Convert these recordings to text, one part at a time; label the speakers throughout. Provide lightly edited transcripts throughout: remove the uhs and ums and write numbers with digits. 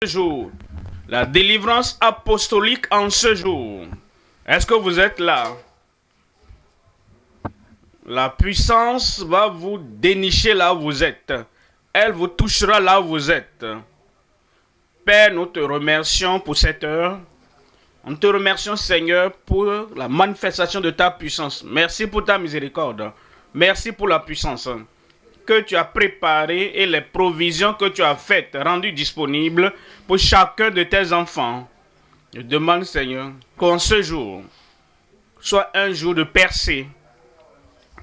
Speaker 1: Jour, la délivrance apostolique en ce jour. Est-ce que vous êtes là? La puissance va vous dénicher là où vous êtes. Elle vous touchera là où vous êtes. Père, nous te remercions pour cette heure. Nous te remercions, Seigneur, pour la manifestation de ta puissance. Merci pour ta miséricorde. Merci pour la puissance que tu as préparée et les provisions que tu as faites, rendues disponibles pour chacun de tes enfants. Je demande, Seigneur, qu'en ce jour soit un jour de percée,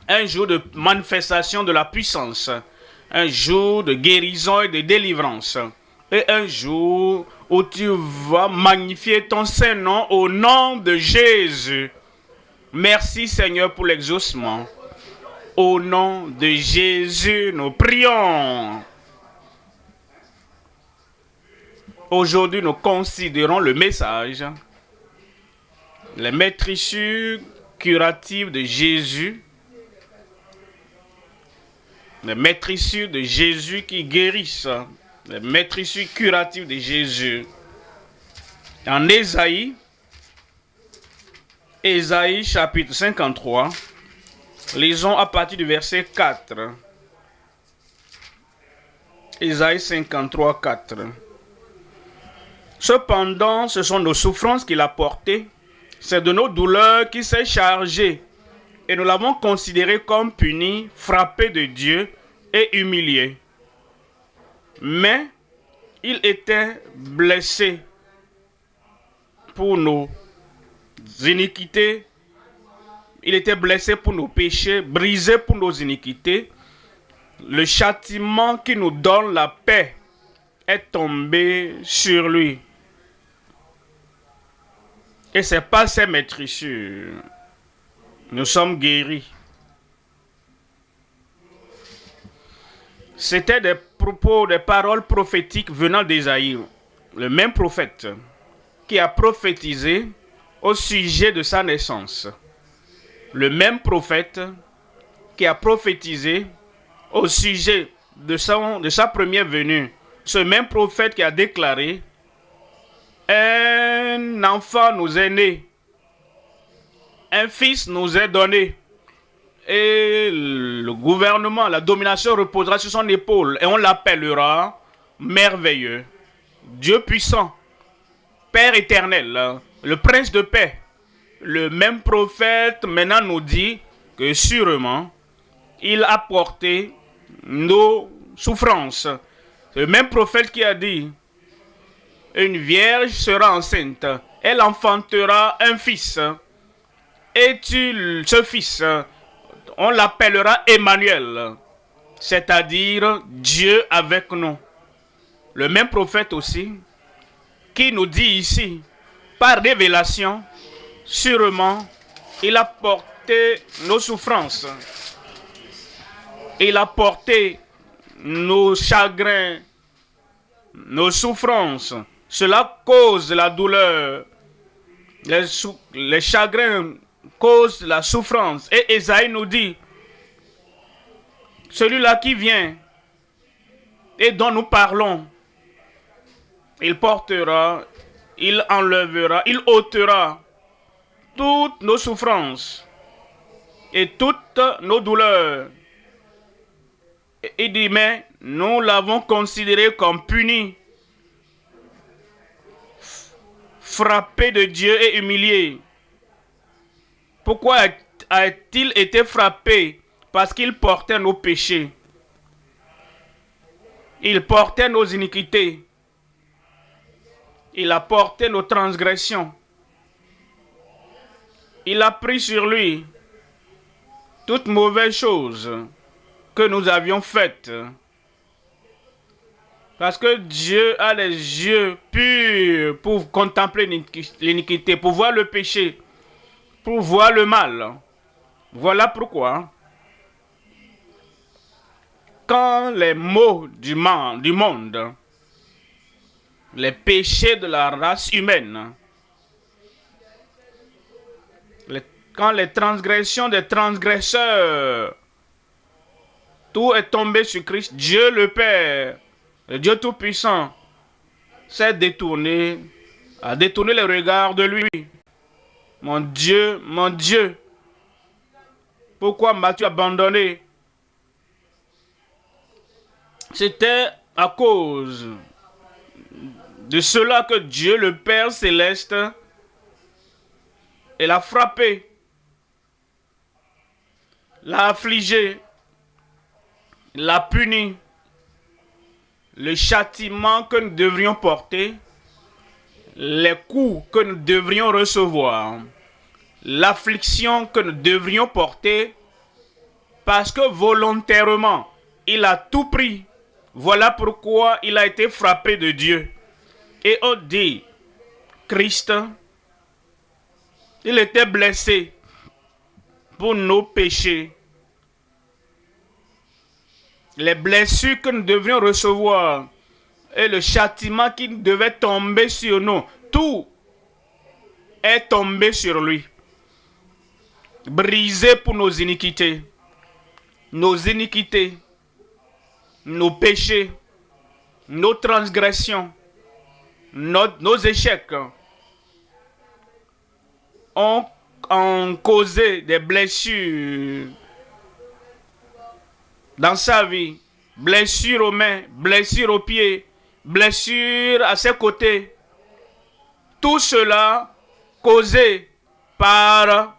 Speaker 1: un jour de manifestation de la puissance, un jour de guérison et de délivrance, et un jour où tu vas magnifier ton Saint-Nom au nom de Jésus. Merci, Seigneur, pour l'exaucement. Au nom de Jésus, nous prions. Aujourd'hui, nous considérons le message, les maîtrisures curatives de Jésus, les maîtrisures de Jésus qui guérissent, les maîtrisures curatives de Jésus. En Ésaïe chapitre 53, lisons à partir du verset 4. Ésaïe 53, 4. Cependant, ce sont nos souffrances qu'il a portées, c'est de nos douleurs qu'il s'est chargé, et nous l'avons considéré comme puni, frappé de Dieu et humilié. Mais il était blessé pour nos iniquités, il était blessé pour nos péchés, brisé pour nos iniquités. Le châtiment qui nous donne la paix est tombé sur lui. Et c'est par ses maîtrisures, nous sommes guéris. C'était des propos, des paroles prophétiques venant d'Ésaïe, le même prophète qui a prophétisé au sujet de sa naissance. Le même prophète qui a prophétisé au sujet de sa première venue. Ce même prophète qui a déclaré: un enfant nous est né, un fils nous est donné, et le gouvernement, la domination reposera sur son épaule, et on l'appellera merveilleux, Dieu puissant, Père éternel, le prince de paix. Le même prophète maintenant nous dit que sûrement il a porté nos souffrances. C'est le même prophète qui a dit: une vierge sera enceinte, elle enfantera un fils, et ce fils, on l'appellera Emmanuel, c'est-à-dire Dieu avec nous. Le même prophète aussi qui nous dit ici, par révélation, sûrement, il a porté nos souffrances. Il a porté nos chagrins, nos souffrances. Cela cause la douleur. Les chagrins causent la souffrance. Et Ésaïe nous dit, celui-là qui vient et dont nous parlons, il portera, il enlèvera, il ôtera toutes nos souffrances et toutes nos douleurs. Il dit, mais nous l'avons considéré comme puni, frappé de Dieu et humilié. Pourquoi a-t-il été frappé? Parce qu'il portait nos péchés. Il portait nos iniquités. Il a porté nos transgressions. Il a pris sur lui toutes mauvaises choses que nous avions faites. Parce que Dieu a les yeux purs pour contempler l'iniquité, pour voir le péché, pour voir le mal. Voilà pourquoi, quand les maux du monde, les péchés de la race humaine, quand les transgressions des transgresseurs, tout est tombé sur Christ, Dieu le Père, le Dieu Tout-Puissant, s'est détourné, a détourné les regards de lui. Mon Dieu, pourquoi m'as-tu abandonné? C'était à cause de cela que Dieu, le Père céleste, l'a frappé, l'a affligé, l'a puni. Le châtiment que nous devrions porter, les coups que nous devrions recevoir, l'affliction que nous devrions porter, parce que volontairement, il a tout pris. Voilà pourquoi il a été frappé de Dieu. Et on dit, Christ, il était blessé pour nos péchés. Les blessures que nous devrions recevoir et le châtiment qui devait tomber sur nous, tout est tombé sur lui. Brisé pour nos iniquités, nos péchés, nos transgressions, nos échecs ont causé des blessures dans sa vie, blessures aux mains, blessures aux pieds, blessures à ses côtés. Tout cela causé par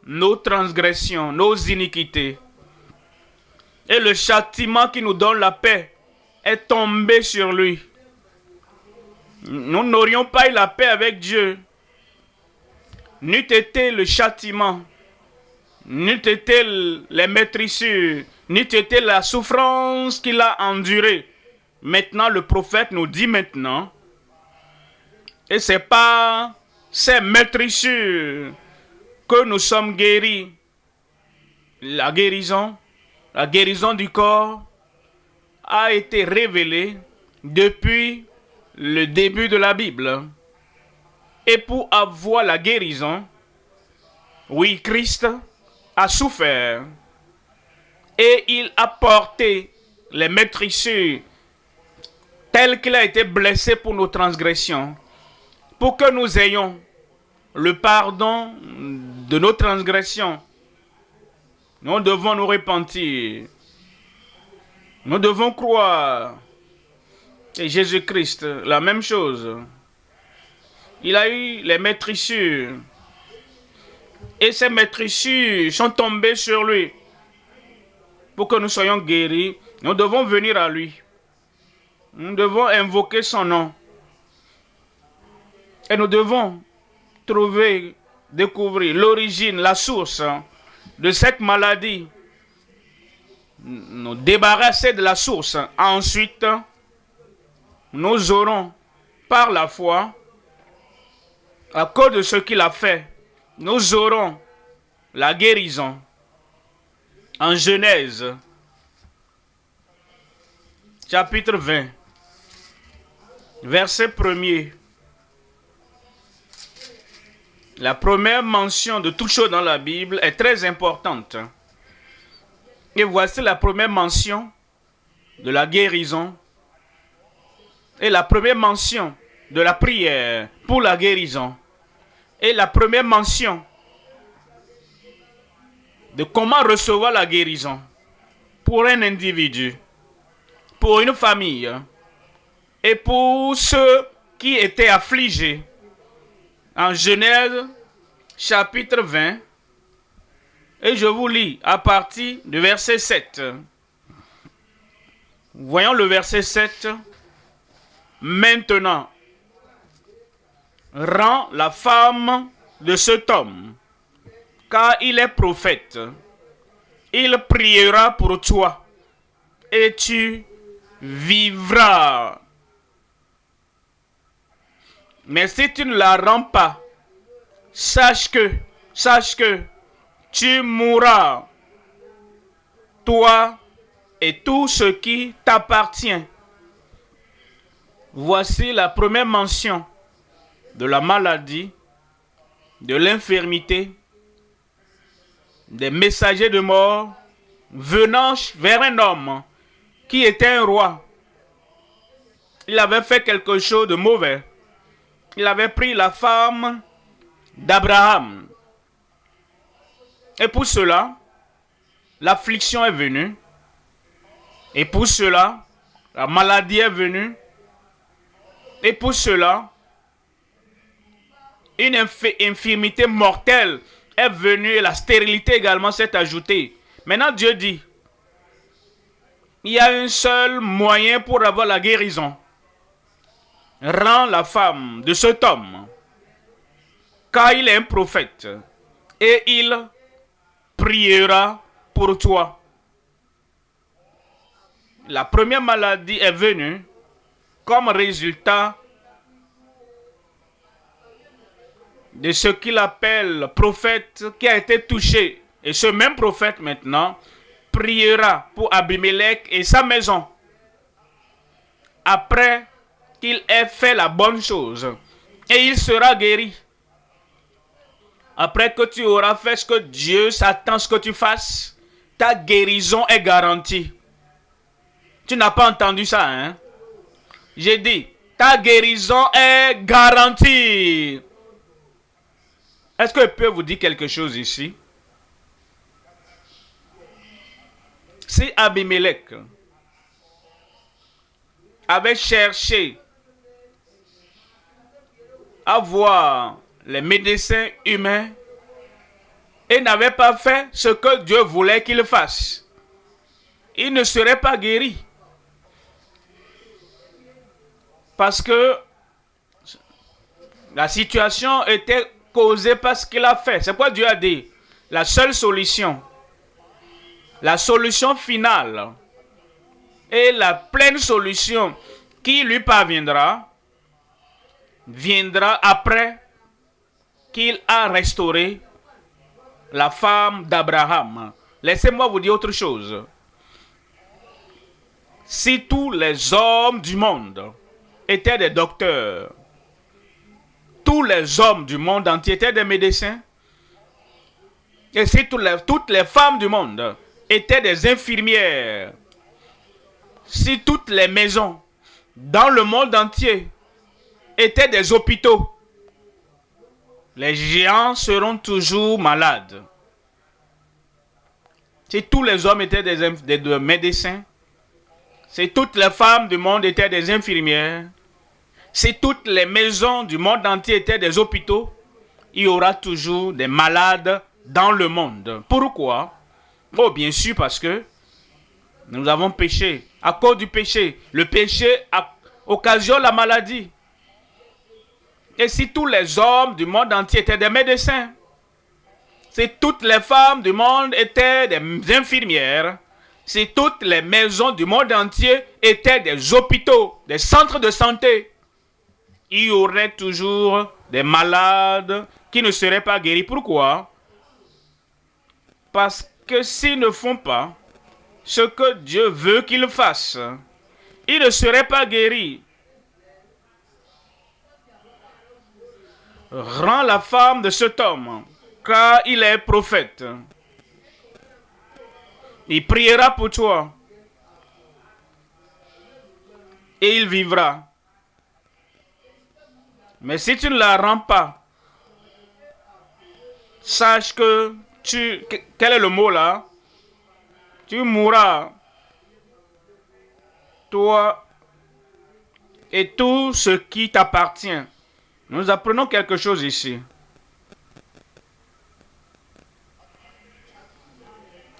Speaker 1: nos transgressions, nos iniquités. Et le châtiment qui nous donne la paix est tombé sur lui. Nous n'aurions pas eu la paix avec Dieu. N'eût été le châtiment, n'eût été les maîtrissures, n'eût été la souffrance qu'il a endurée. Maintenant, le prophète nous dit maintenant, et c'est par ces maîtrissures que nous sommes guéris. La guérison du corps a été révélée depuis le début de la Bible. Et pour avoir la guérison, oui, Christ a souffert et il a porté les maîtrissures telles qu'il a été blessé pour nos transgressions, pour que nous ayons le pardon de nos transgressions. Nous devons nous repentir. Nous devons croire. Et Jésus-Christ, la même chose. Il a eu les maîtrissures. Et ces maîtrissures sont tombées sur lui. Pour que nous soyons guéris, nous devons venir à lui. Nous devons invoquer son nom. Et nous devons découvrir l'origine, la source de cette maladie. Nous débarrasser de la source. Ensuite, nous aurons, par la foi, à cause de ce qu'il a fait, nous aurons la guérison. En Genèse, chapitre 20, verset 1er. La première mention de toute chose dans la Bible est très importante. Et voici la première mention de la guérison et la première mention de la prière pour la guérison et la première mention de comment recevoir la guérison pour un individu, pour une famille et pour ceux qui étaient affligés. En Genèse, chapitre 20, et je vous lis à partir du verset 7. Voyons le verset 7. Maintenant, rends la femme de cet homme, car il est prophète. Il priera pour toi, et tu vivras. Mais si tu ne la rends pas, sache que tu mourras, toi et tout ce qui t'appartient. Voici la première mention de la maladie, de l'infirmité, des messagers de mort venant vers un homme qui était un roi. Il avait fait quelque chose de mauvais. Il avait pris la femme d'Abraham. Et pour cela, l'affliction est venue. Et pour cela, la maladie est venue. Et pour cela, une infirmité mortelle est venue et la stérilité également s'est ajoutée. Maintenant, Dieu dit, il y a un seul moyen pour avoir la guérison. Rends la femme de cet homme, car il est un prophète, et il priera pour toi. La première maladie est venue comme résultat de ce qu'il appelle prophète qui a été touché. Et ce même prophète maintenant priera pour Abimelech et sa maison. Après qu'il ait fait la bonne chose. Et il sera guéri. Après que tu auras fait ce que Dieu s'attend à ce que tu fasses, ta guérison est garantie. Tu n'as pas entendu ça, hein? J'ai dit, ta guérison est garantie. Est-ce que je peux vous dire quelque chose ici? Si Abimelech avait cherché à voir les médecins humains et n'avait pas fait ce que Dieu voulait qu'il fasse, il ne serait pas guéri. Parce que la situation était causée par ce qu'il a fait. C'est quoi Dieu a dit? La seule solution, la solution finale et la pleine solution qui lui parviendra, viendra après qu'il a restauré la femme d'Abraham. Laissez-moi vous dire autre chose. Si tous les hommes du monde étaient des docteurs, tous les hommes du monde entier étaient des médecins, et si toutes les femmes du monde étaient des infirmières, si toutes les maisons dans le monde entier étaient des hôpitaux, les géants seront toujours malades. Si tous les hommes étaient des médecins, si toutes les femmes du monde étaient des infirmières, si toutes les maisons du monde entier étaient des hôpitaux, il y aura toujours des malades dans le monde. Pourquoi? Oh, bien sûr, parce que nous avons péché. À cause du péché, le péché occasionne la maladie. Et si tous les hommes du monde entier étaient des médecins, si toutes les femmes du monde étaient des infirmières, si toutes les maisons du monde entier étaient des hôpitaux, des centres de santé, il y aurait toujours des malades qui ne seraient pas guéris. Pourquoi? Parce que s'ils ne font pas ce que Dieu veut qu'ils fassent, ils ne seraient pas guéris. Rends la femme de cet homme, car il est prophète. Il priera pour toi. Et il vivra. Mais si tu ne la rends pas, sache que quel est le mot là? Tu mourras. Toi et tout ce qui t'appartient. Nous apprenons quelque chose ici.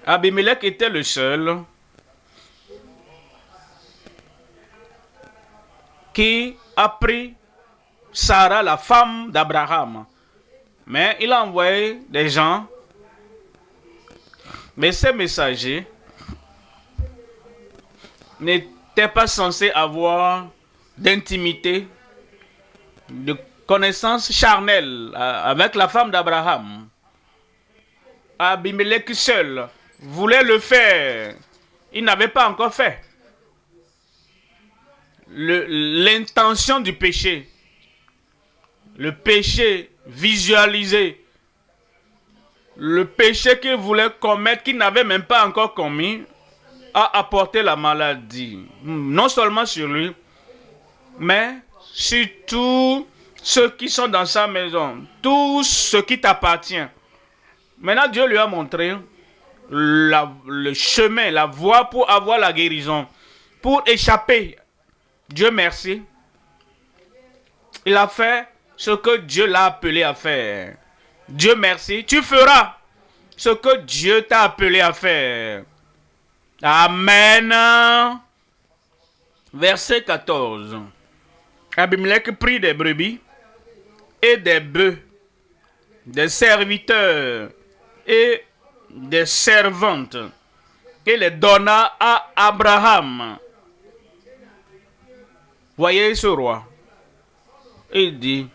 Speaker 1: Abimelech était le seul qui a pris Sarah, la femme d'Abraham. Mais il a envoyé des gens. Mais ces messagers n'étaient pas censés avoir d'intimité, de connaissance charnelle avec la femme d'Abraham. Abimelech seul voulait le faire. Il n'avait pas encore fait. L'intention du péché, le péché visualisé, le péché qu'il voulait commettre, qu'il n'avait même pas encore commis, a apporté la maladie. Non seulement sur lui, mais surtout ceux qui sont dans sa maison, tout ce qui t'appartient. Maintenant, Dieu lui a montré le chemin, la voie pour avoir la guérison, pour échapper. Dieu merci. Il a fait ce que Dieu l'a appelé à faire. Dieu merci. Tu feras ce que Dieu t'a appelé à faire. Amen. Verset 14. Abimelech prit des brebis et des bœufs, des serviteurs et des servantes, et les donna à Abraham. Voyez ce roi. Il dit,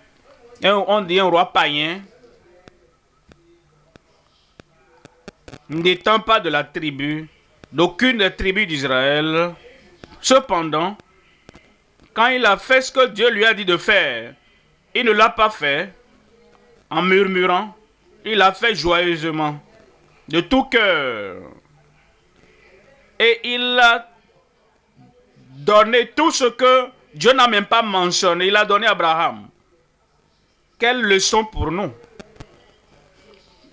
Speaker 1: on dit un roi païen, n'étant pas de la tribu, d'aucune des tribus d'Israël. Cependant, quand il a fait ce que Dieu lui a dit de faire, il ne l'a pas fait en murmurant, il l'a fait joyeusement, de tout cœur. Et il a donné tout ce que Dieu n'a même pas mentionné. Il a donné à Abraham. Quelle leçon pour nous.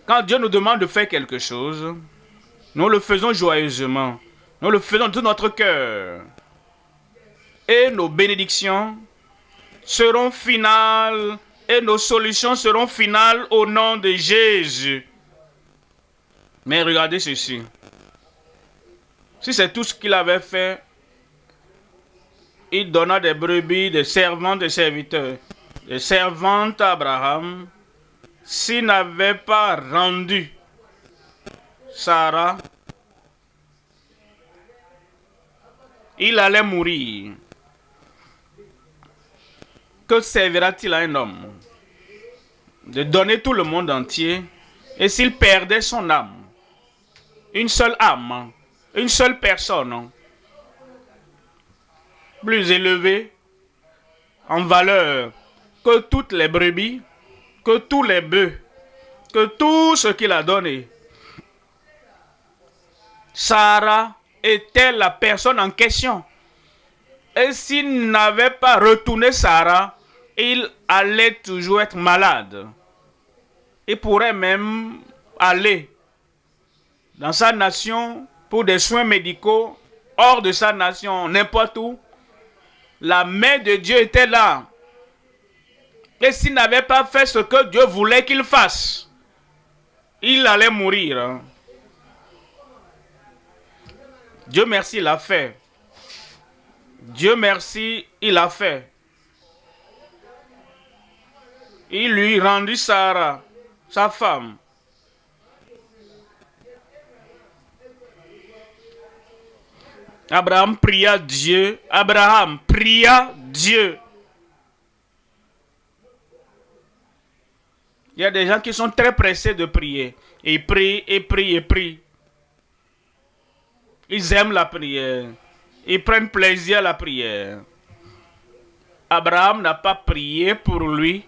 Speaker 1: Quand Dieu nous demande de faire quelque chose, nous le faisons joyeusement. Nous le faisons de tout notre cœur. Et nos bénédictions seront finales et nos solutions seront finales au nom de Jésus. Mais regardez ceci. Si c'est tout ce qu'il avait fait, il donna des brebis, des servantes, des serviteurs, des servantes à Abraham. S'il n'avait pas rendu Sarah, il allait mourir. Que servira-t-il à un homme de donner tout le monde entier et s'il perdait son âme, une seule âme, une seule personne, plus élevée en valeur que toutes les brebis, que tous les bœufs, que tout ce qu'il a donné. Sarah était la personne en question. Et s'il n'avait pas retourné Sarah, il allait toujours être malade. Il pourrait même aller dans sa nation pour des soins médicaux, hors de sa nation, n'importe où. La main de Dieu était là. Et s'il n'avait pas fait ce que Dieu voulait qu'il fasse, il allait mourir. Dieu merci, il l'a fait. Dieu merci, il l'a fait. Il lui rendit Sarah, sa femme. Abraham pria Dieu. Abraham pria Dieu. Il y a des gens qui sont très pressés de prier. Ils prient, et prient, et prient. Ils aiment la prière. Ils prennent plaisir à la prière. Abraham n'a pas prié pour lui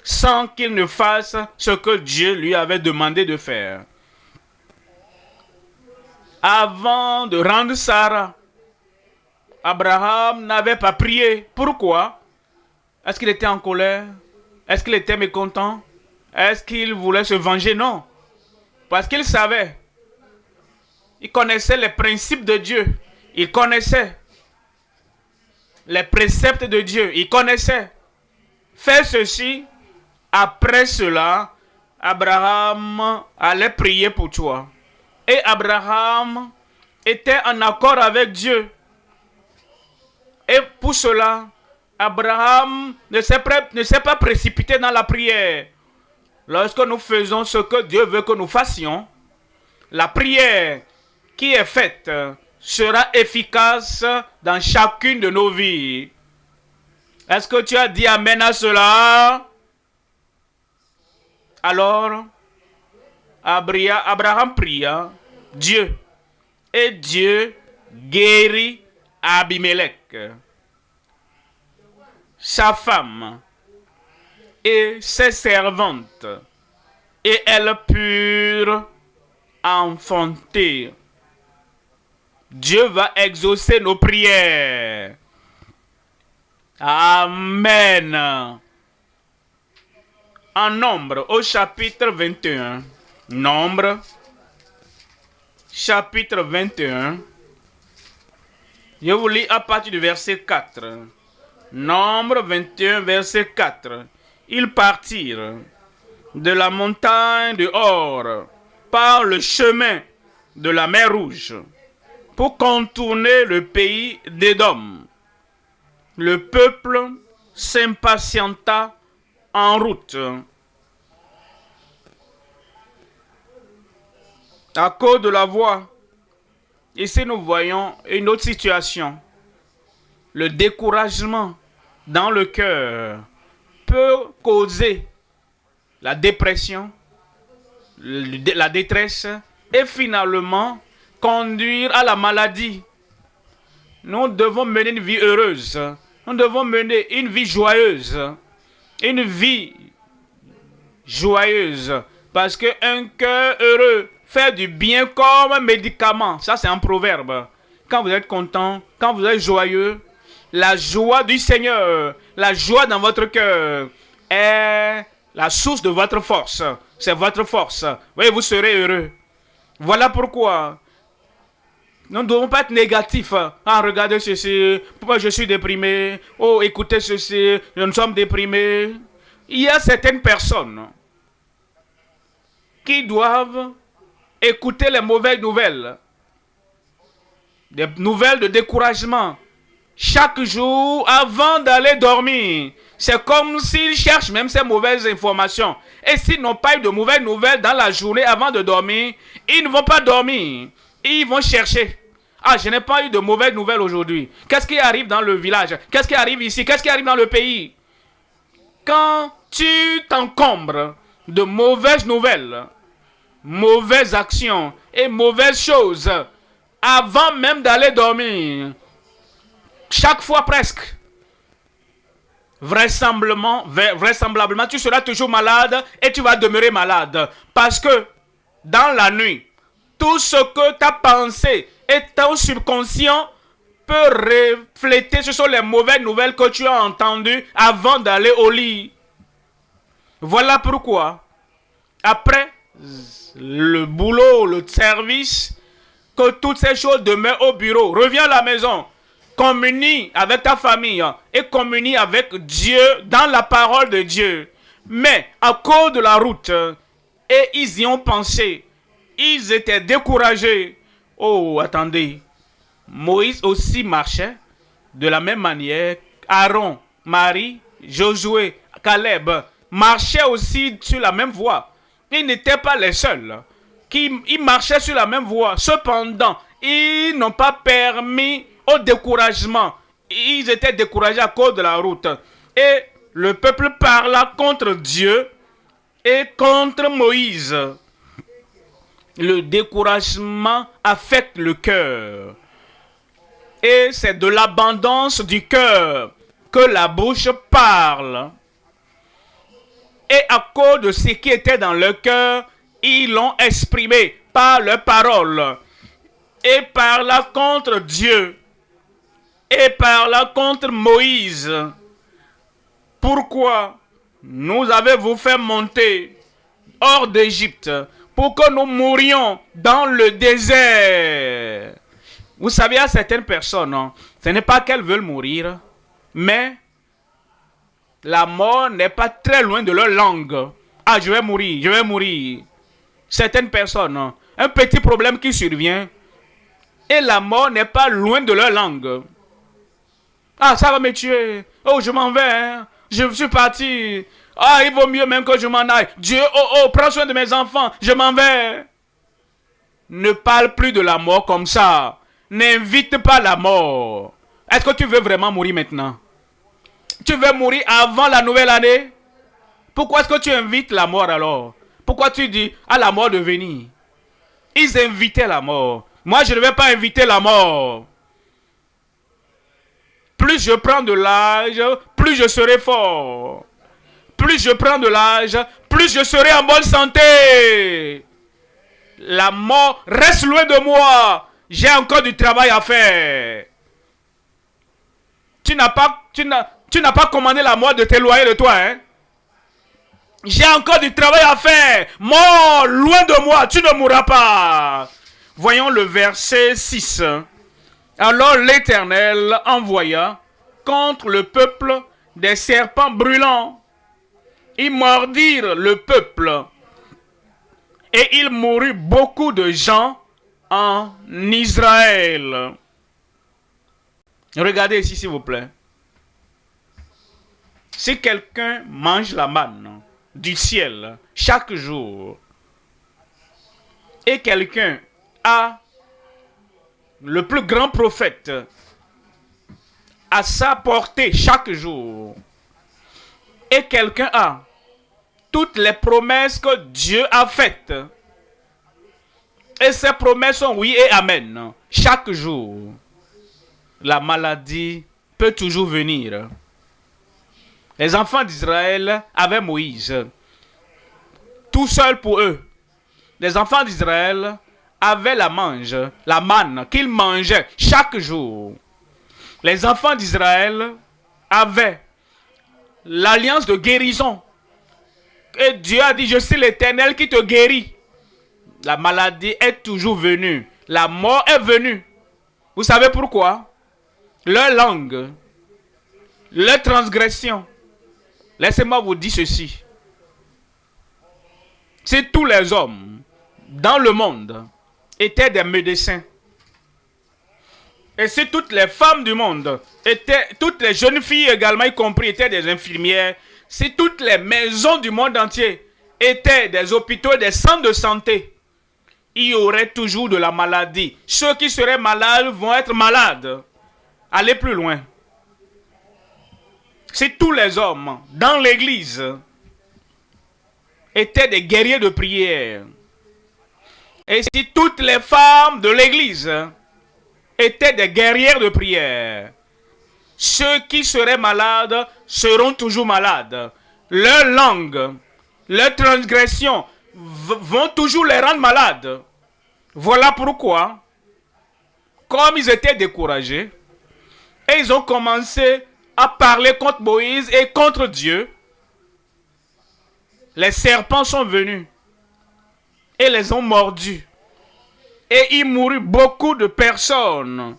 Speaker 1: sans qu'il ne fasse ce que Dieu lui avait demandé de faire. Avant de rendre Sarah, Abraham n'avait pas prié. Pourquoi? Est-ce qu'il était en colère? Est-ce qu'il était mécontent? Est-ce qu'il voulait se venger? Non. Parce qu'il savait. Il connaissait les principes de Dieu. Il connaissait les préceptes de Dieu. Il connaissait. Fais ceci. Après cela, Abraham allait prier pour toi. Et Abraham était en accord avec Dieu. Et pour cela, Abraham ne s'est pas précipité dans la prière. Lorsque nous faisons ce que Dieu veut que nous fassions, la prière qui est faite sera efficace dans chacune de nos vies. Est-ce que tu as dit amen à cela? Alors, Abraham pria Dieu. Et Dieu guérit Abimelech, sa femme et ses servantes. Et elles purent enfanter. Dieu va exaucer nos prières. Amen. En Nombre, au chapitre 21. Nombre, chapitre 21. Je vous lis à partir du verset 4. Nombre 21, verset 4. Ils partirent de la montagne de Hor par le chemin de la mer Rouge pour contourner le pays d'Édom. Le peuple s'impatienta en route. À cause de la voie, ici nous voyons une autre situation. Le découragement dans le cœur peut causer la dépression, la détresse et finalement conduire à la maladie. Nous devons mener une vie heureuse. Nous devons mener une vie joyeuse. Une vie joyeuse. Parce qu'un cœur heureux fait du bien comme un médicament. Ça, c'est un proverbe. Quand vous êtes content, quand vous êtes joyeux, la joie du Seigneur, la joie dans votre cœur est la source de votre force. C'est votre force. Oui, vous serez heureux. Voilà pourquoi nous ne devons pas être négatifs. Ah, regardez ceci, pourquoi je suis déprimé. Oh, écoutez ceci, nous sommes déprimés. Il y a certaines personnes qui doivent écouter les mauvaises nouvelles. Des nouvelles de découragement. Chaque jour, avant d'aller dormir, c'est comme s'ils cherchent même ces mauvaises informations. Et s'ils n'ont pas eu de mauvaises nouvelles dans la journée avant de dormir, ils ne vont pas dormir. Ils vont chercher. Ah, je n'ai pas eu de mauvaises nouvelles aujourd'hui. Qu'est-ce qui arrive dans le village? Qu'est-ce qui arrive ici? Qu'est-ce qui arrive dans le pays? Quand tu t'encombres de mauvaises nouvelles, mauvaises actions et mauvaises choses, avant même d'aller dormir, chaque fois presque, vraisemblablement, tu seras toujours malade et tu vas demeurer malade. Parce que dans la nuit, tout ce que tu as pensé et ton subconscient peut refléter, ce sont les mauvaises nouvelles que tu as entendues avant d'aller au lit. Voilà pourquoi, après le boulot, le service, que toutes ces choses demeurent au bureau. Reviens à la maison. Communie avec ta famille et communie avec Dieu dans la parole de Dieu. Mais à cause de la route, et ils y ont pensé, ils étaient découragés. Oh, attendez. Moïse aussi marchait de la même manière. Aaron, Marie, Josué, Caleb marchaient aussi sur la même voie. Ils n'étaient pas les seuls. Ils marchaient sur la même voie. Cependant, ils n'ont pas permis au découragement. Ils étaient découragés à cause de la route. Et le peuple parla contre Dieu et contre Moïse. Le découragement affecte le cœur. Et c'est de l'abondance du cœur que la bouche parle. Et à cause de ce qui était dans le cœur, ils l'ont exprimé par leurs paroles. Et parla contre Dieu. Et parla contre Moïse. Pourquoi nous avez-vous fait monter hors d'Égypte pour que nous mourions dans le désert? Vous savez, il y a certaines personnes, ce n'est pas qu'elles veulent mourir, mais la mort n'est pas très loin de leur langue. Ah, je vais mourir, je vais mourir. Certaines personnes, un petit problème qui survient, et la mort n'est pas loin de leur langue. Ah, ça va me tuer. Oh, je m'en vais, hein. Je suis parti. Ah, il vaut mieux même que je m'en aille. Dieu, oh, prends soin de mes enfants. Je m'en vais. Ne parle plus de la mort comme ça. N'invite pas la mort. Est-ce que tu veux vraiment mourir maintenant? Tu veux mourir avant la nouvelle année? Pourquoi est-ce que tu invites la mort alors? Pourquoi tu dis à la mort de venir? Ils invitaient la mort. Moi, je ne vais pas inviter la mort. Plus je prends de l'âge, plus je serai fort. Plus je prends de l'âge, plus je serai en bonne santé. La mort reste loin de moi. J'ai encore du travail à faire. Tu n'as pas commandé la mort de t'éloigner de toi, hein? J'ai encore du travail à faire. Mort, loin de moi, tu ne mourras pas. Voyons le verset 6. Alors l'Éternel envoya contre le peuple des serpents brûlants. Ils mordirent le peuple. Et il mourut beaucoup de gens en Israël. Regardez ici, s'il vous plaît. Si quelqu'un mange la manne du ciel chaque jour, et quelqu'un a le plus grand prophète à sa portée chaque jour, et quelqu'un a toutes les promesses que Dieu a faites, et ces promesses sont oui et amen chaque jour, la maladie peut toujours venir. Les enfants d'Israël avaient Moïse, tout seul pour eux. Les enfants d'Israël avaient la manne qu'ils mangeaient chaque jour. Les enfants d'Israël avaient l'alliance de guérison. Et Dieu a dit, je suis l'Éternel qui te guérit. La maladie est toujours venue. La mort est venue. Vous savez pourquoi? Leur langue, leur transgression. Laissez-moi vous dire ceci. Si tous les hommes dans le monde étaient des médecins, et si toutes les femmes du monde étaient, toutes les jeunes filles également y compris, étaient des infirmières, si toutes les maisons du monde entier étaient des hôpitaux et des centres de santé, il y aurait toujours de la maladie. Ceux qui seraient malades vont être malades. Allez plus loin. Si tous les hommes dans l'église étaient des guerriers de prière, et si toutes les femmes de l'église étaient des guerrières de prière, ceux qui seraient malades seront toujours malades. Leur langue, leur transgression vont toujours les rendre malades. Voilà pourquoi, comme ils étaient découragés, et ils ont commencé à parler contre Moïse et contre Dieu, les serpents sont venus et les ont mordus. Et il mourut beaucoup de personnes.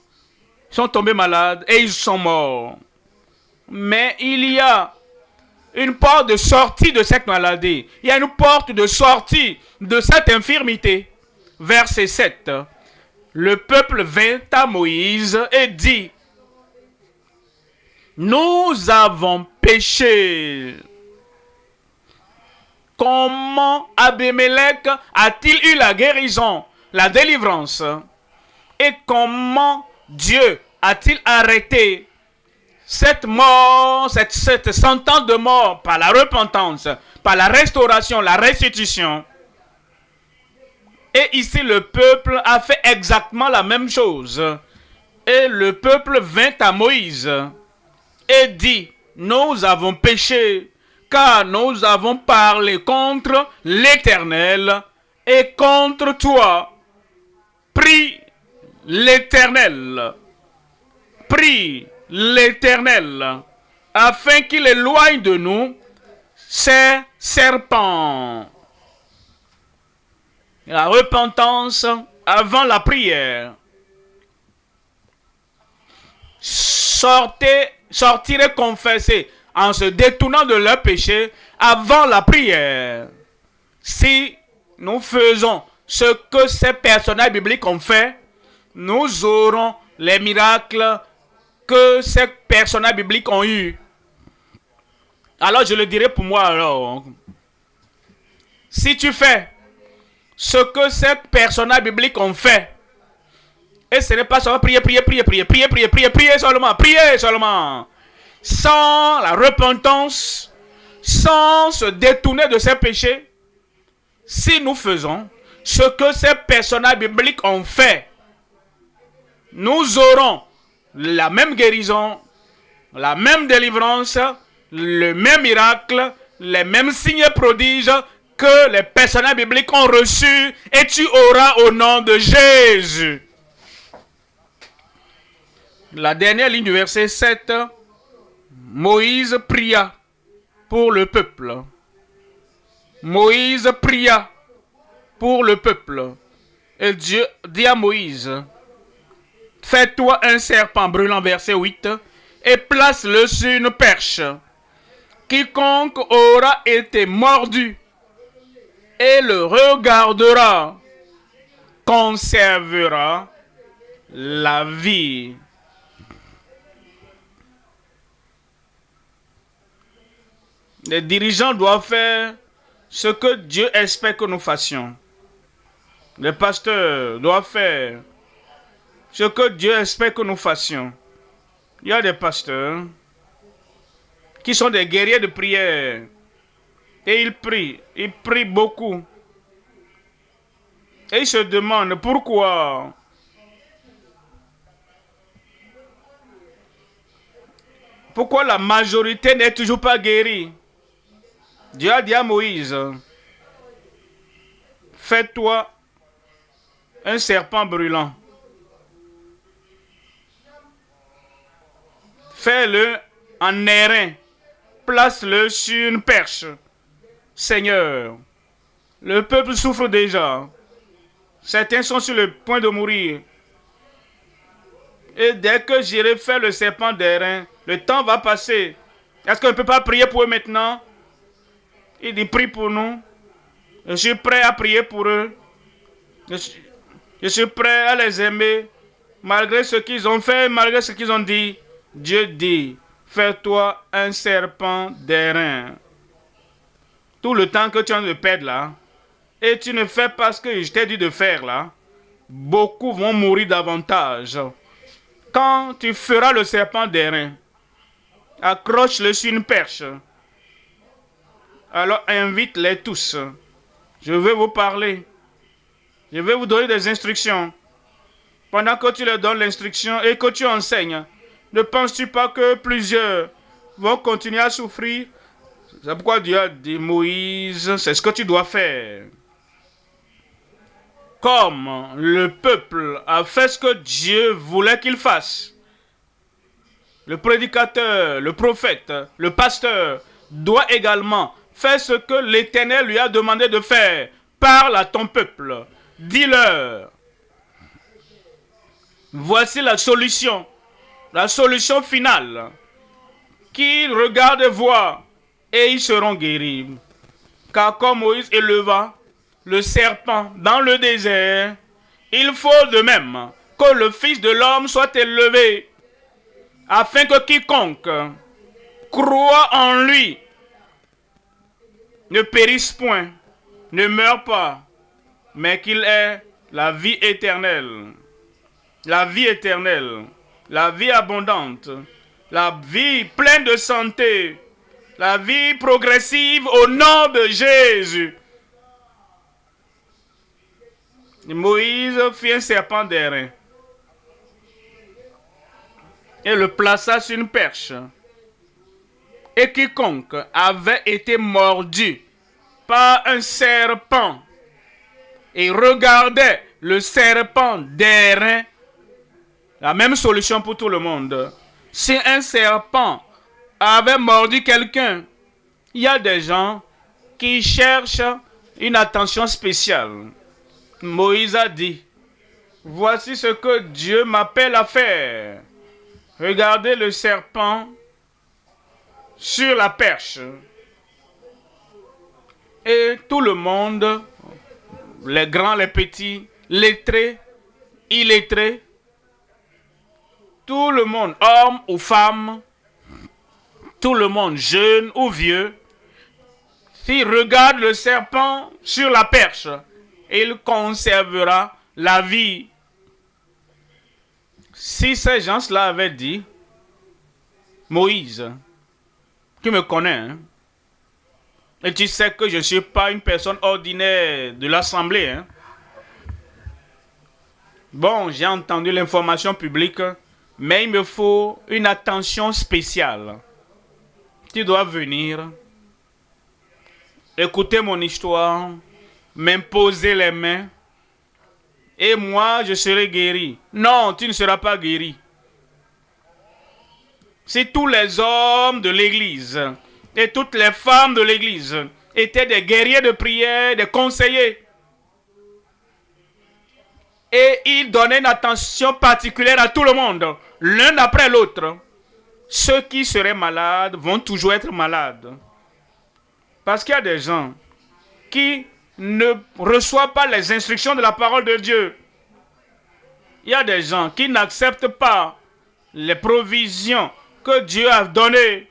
Speaker 1: Ils sont tombés malades et ils sont morts. Mais il y a une porte de sortie de cette maladie. Il y a une porte de sortie de cette infirmité. Verset 7. Le peuple vint à Moïse et dit, nous avons péché. Comment Abimelech a-t-il eu la guérison, la délivrance? Et comment Dieu a-t-il arrêté cette mort, cette sentence de mort par la repentance, par la restauration, la restitution? Et ici, le peuple a fait exactement la même chose. Et le peuple vint à Moïse et dit, nous avons péché, car nous avons parlé contre l'Éternel et contre toi. Prie l'Éternel, afin qu'il éloigne de nous ces serpents. La repentance avant la prière. Sortir et confesser en se détournant de leurs péchés avant la prière. Si nous faisons ce que ces personnages bibliques ont fait, nous aurons les miracles que ces personnages bibliques ont eu. Alors je le dirai pour moi alors. Si tu fais ce que ces personnages bibliques ont fait, et ce n'est pas seulement prier seulement, sans la repentance, sans se détourner de ses péchés, si nous faisons ce que ces personnages bibliques ont fait, nous aurons la même guérison, la même délivrance, le même miracle, les mêmes signes et prodiges que les personnages bibliques ont reçus, et tu auras au nom de Jésus. La dernière ligne du verset 7, Moïse pria pour le peuple. Moïse pria pour le peuple. Et Dieu dit à Moïse, fais-toi un serpent brûlant, verset 8, et place-le sur une perche. Quiconque aura été mordu et le regardera conservera la vie. Les dirigeants doivent faire ce que Dieu espère que nous fassions. Les pasteurs doivent faire ce que Dieu espère que nous fassions. Il y a des pasteurs qui sont des guerriers de prière. Et ils prient beaucoup. Et ils se demandent pourquoi la majorité n'est toujours pas guérie. Dieu a dit à Moïse, fais-toi un serpent brûlant. Fais-le en airain. Place-le sur une perche. Seigneur, le peuple souffre déjà. Certains sont sur le point de mourir. Et dès que j'irai faire le serpent d'airain, le temps va passer. Est-ce qu'on ne peut pas prier pour eux maintenant? Il dit, prie pour nous. Je suis prêt à prier pour eux. Je suis prêt à les aimer. Malgré ce qu'ils ont fait, malgré ce qu'ils ont dit. Dieu dit, fais-toi un serpent d'airain. Tout le temps que tu es en train de perdre là, et tu ne fais pas ce que je t'ai dit de faire là, beaucoup vont mourir davantage. Quand tu feras le serpent d'airain, accroche-le sur une perche. Alors invite-les tous. Je vais vous parler. Je vais vous donner des instructions. Pendant que tu leur donnes l'instruction et que tu enseignes, ne penses-tu pas que plusieurs vont continuer à souffrir? C'est pourquoi Dieu a dit, Moïse, c'est ce que tu dois faire. Comme le peuple a fait ce que Dieu voulait qu'il fasse, le prédicateur, le prophète, le pasteur doit également faire ce que l'Éternel lui a demandé de faire. Parle à ton peuple. Dis-leur. Voici la solution finale. Qu'ils regardent et voient, et ils seront guéris. Car comme Moïse éleva le serpent dans le désert, il faut de même que le Fils de l'homme soit élevé, afin que quiconque croit en lui ne périsse point, ne meure pas, mais qu'il ait la vie éternelle. La vie éternelle, la vie abondante, la vie pleine de santé, la vie progressive au nom de Jésus. Moïse fit un serpent d'airain et le plaça sur une perche. Et quiconque avait été mordu par un serpent et regardait le serpent d'airain, la même solution pour tout le monde. Si un serpent avait mordu quelqu'un, il y a des gens qui cherchent une attention spéciale. Moïse a dit, voici ce que Dieu m'appelle à faire. Regardez le serpent sur la perche. Et tout le monde, les grands, les petits, lettrés, illettrés, tout le monde, homme ou femme, tout le monde, jeune ou vieux, s'il regarde le serpent sur la perche, il conservera la vie. Si ces gens-là avaient dit, Moïse, tu me connais, hein? Et tu sais que je ne suis pas une personne ordinaire de l'Assemblée. Hein? Bon, j'ai entendu l'information publique, mais il me faut une attention spéciale. Tu dois venir, écouter mon histoire, m'imposer les mains, et moi, je serai guéri. Non, tu ne seras pas guéri. si tous les hommes de l'Église et toutes les femmes de l'Église étaient des guerriers de prière, des conseillers, et ils donnaient une attention particulière à tout le monde, l'un après l'autre, ceux qui seraient malades vont toujours être malades. Parce qu'il y a des gens qui ne reçoivent pas les instructions de la parole de Dieu. Il y a des gens qui n'acceptent pas les provisions que Dieu a données.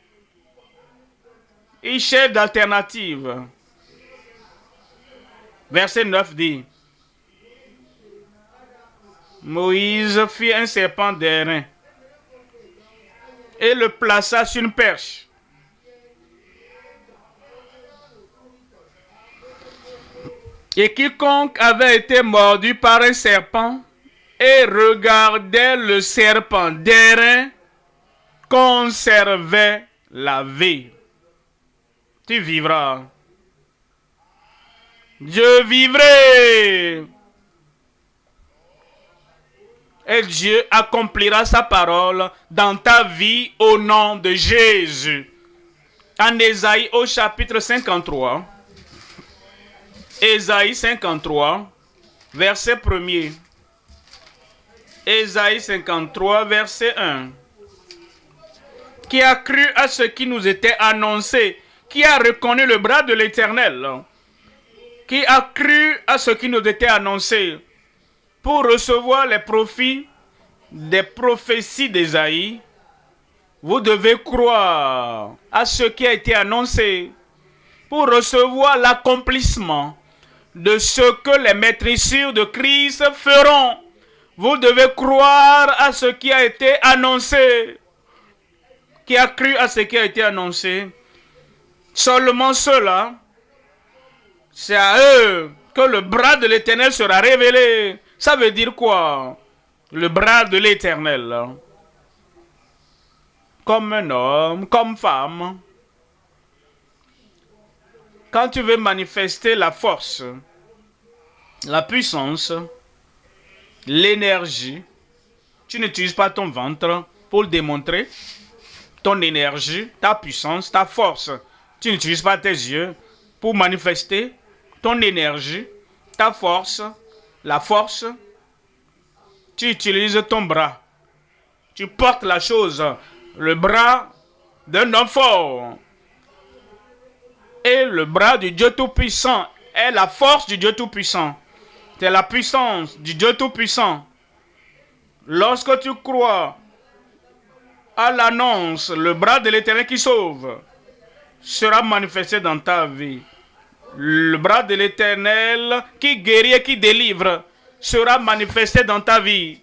Speaker 1: Ils cherchent d'alternatives. Verset 9 dit, Moïse fit un serpent d'airain et le plaça sur une perche. Et quiconque avait été mordu par un serpent et regardait le serpent d'airain conservait la vie. Tu vivras. Je vivrai. Et Dieu accomplira sa parole dans ta vie au nom de Jésus. En Ésaïe au chapitre 53. Ésaïe 53, verset 1er. Ésaïe 53, verset 1. Qui a cru à ce qui nous était annoncé, qui a reconnu le bras de l'Éternel, qui a cru à ce qui nous était annoncé, pour recevoir les profits des prophéties d'Ésaïe, vous devez croire à ce qui a été annoncé, pour recevoir l'accomplissement de ce que les maîtrisures de Christ feront. Vous devez croire à ce qui a été annoncé. Qui a cru à ce qui a été annoncé? Seulement ceux-là, c'est à eux que le bras de l'Éternel sera révélé. Ça veut dire quoi? Le bras de l'Éternel. Comme un homme, comme femme. Quand tu veux manifester la force, la puissance, l'énergie, tu n'utilises pas ton ventre pour le démontrer. Ton énergie, ta puissance, ta force. Tu n'utilises pas tes yeux pour manifester ton énergie, ta force, la force. Tu utilises ton bras. Tu portes la chose, le bras d'un homme fort. Et le bras du Dieu Tout-Puissant est la force du Dieu Tout-Puissant. C'est la puissance du Dieu Tout-Puissant. Lorsque tu crois à l'annonce, le bras de l'Éternel qui sauve sera manifesté dans ta vie. Le bras de l'Éternel qui guérit et qui délivre sera manifesté dans ta vie.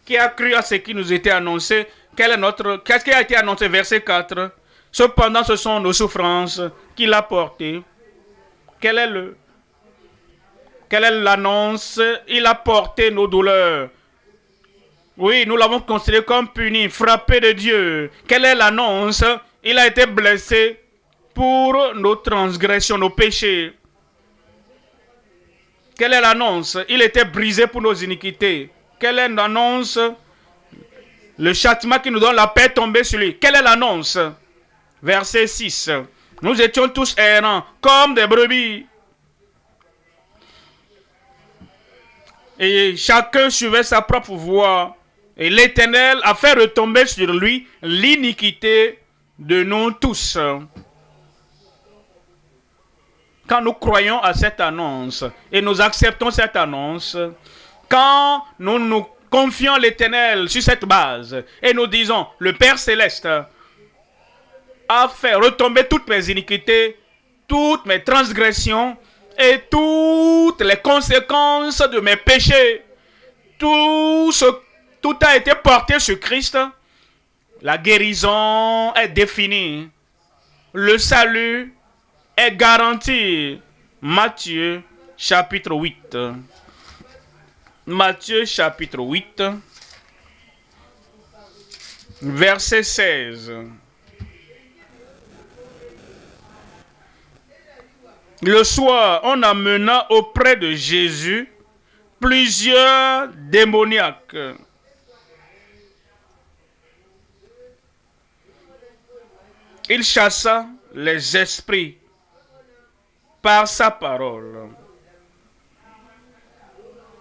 Speaker 1: Qui a cru à ce qui nous était annoncé? Qu'est-ce qui a été annoncé? Verset 4. Cependant, ce sont nos souffrances qu'il a portées. Quelle est l'annonce? Il a porté nos douleurs. Oui, nous l'avons considéré comme puni, frappé de Dieu. Quelle est l'annonce? Il a été blessé pour nos transgressions, nos péchés. Quelle est l'annonce? Il était brisé pour nos iniquités. Quelle est l'annonce? Le châtiment qui nous donne la paix est tombé sur lui. Quelle est l'annonce? Verset 6. Nous étions tous errants, comme des brebis. Et chacun suivait sa propre voie. Et l'Éternel a fait retomber sur lui l'iniquité de nous tous. Quand nous croyons à cette annonce et nous acceptons cette annonce, quand nous nous confions à l'Éternel sur cette base et nous disons, le Père Céleste a fait retomber toutes mes iniquités, toutes mes transgressions et toutes les conséquences de mes péchés. Tout a été porté sur Christ. La guérison est définie. Le salut est garanti. Matthieu chapitre 8. Matthieu chapitre 8, verset 16. Le soir, on amena auprès de Jésus plusieurs démoniaques Il chassa les esprits par sa parole.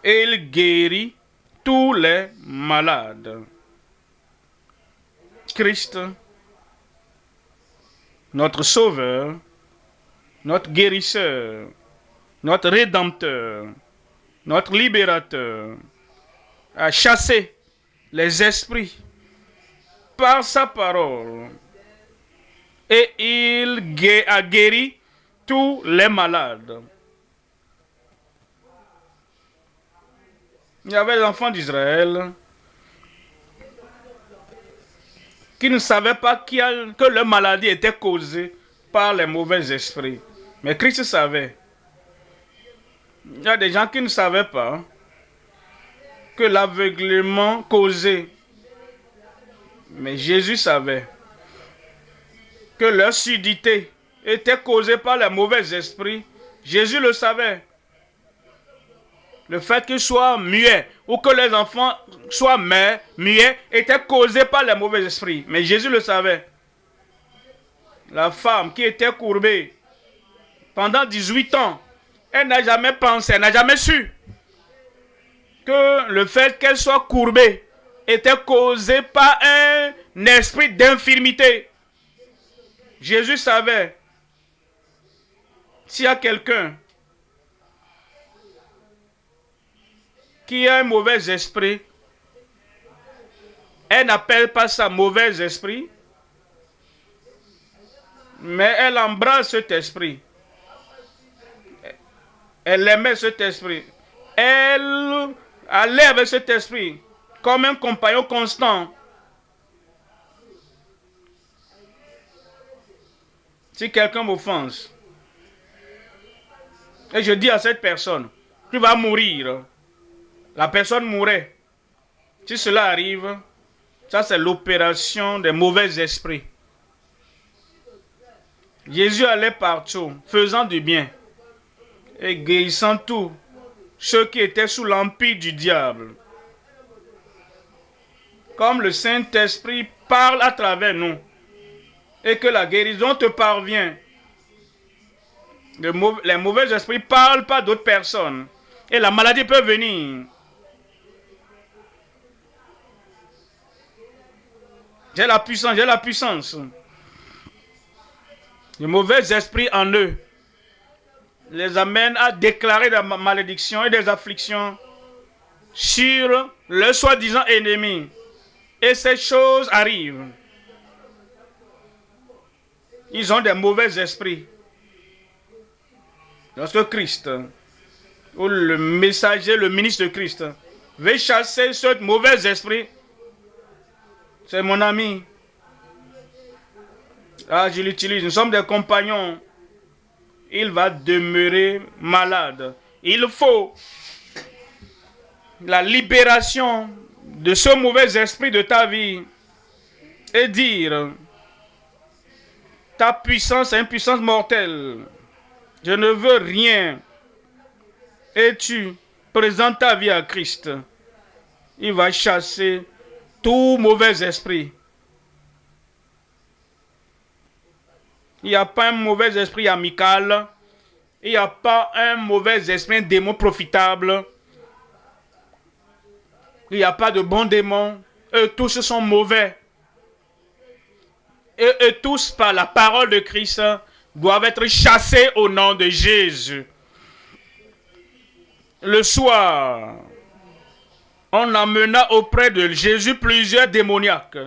Speaker 1: Et il guérit tous les malades. Christ, notre Sauveur, notre guérisseur, notre Rédempteur, notre Libérateur, a chassé les esprits par sa parole et il a guéri tous les malades. Il y avait les enfants d'Israël qui ne savaient pas que leur maladie était causée par les mauvais esprits. Mais Christ savait. Il y a des gens qui ne savaient pas que l'aveuglement causait. Mais Jésus savait que leur surdité était causée par les mauvais esprits. Jésus le savait. Le fait qu'ils soient muets ou que les enfants soient muets était causé par les mauvais esprits. Mais Jésus le savait. La femme qui était courbée pendant 18 ans, elle n'a jamais pensé, elle n'a jamais su que le fait qu'elle soit courbée était causé par un esprit d'infirmité. Jésus savait. S'il y a quelqu'un qui a un mauvais esprit, elle n'appelle pas ça mauvais esprit, mais elle embrasse cet esprit. Elle aimait cet esprit. Elle allait avec cet esprit comme un compagnon constant. Si quelqu'un m'offense, et je dis à cette personne, tu vas mourir, la personne mourrait. Si cela arrive, ça c'est l'opération des mauvais esprits. Jésus allait partout, faisant du bien et guérissant tous ceux qui étaient sous l'empire du diable. Comme le Saint-Esprit parle à travers nous et que la guérison te parvient, les mauvais esprits ne parlent pas d'autres personnes et la maladie peut venir. J'ai la puissance, j'ai la puissance. Les mauvais esprits en eux les amènent à déclarer des malédictions et des afflictions sur leurs soi-disant ennemis. Et ces choses arrivent. Ils ont des mauvais esprits. Lorsque Christ, ou le messager, le ministre de Christ, veut chasser ce mauvais esprit, c'est mon ami. Ah, je l'utilise. Nous sommes des compagnons. Il va demeurer malade. Il faut la libération de ce mauvais esprit de ta vie et dire, ta puissance est une puissance mortelle. Je ne veux rien. Et tu présentes ta vie à Christ. Il va chasser tout mauvais esprit. Il n'y a pas un mauvais esprit amical. Il n'y a pas un mauvais esprit, un démon profitable. Il n'y a pas de bons démons. Eux tous sont mauvais. Et eux tous, par la parole de Christ, doivent être chassés au nom de Jésus. Le soir, on amena auprès de Jésus plusieurs démoniaques.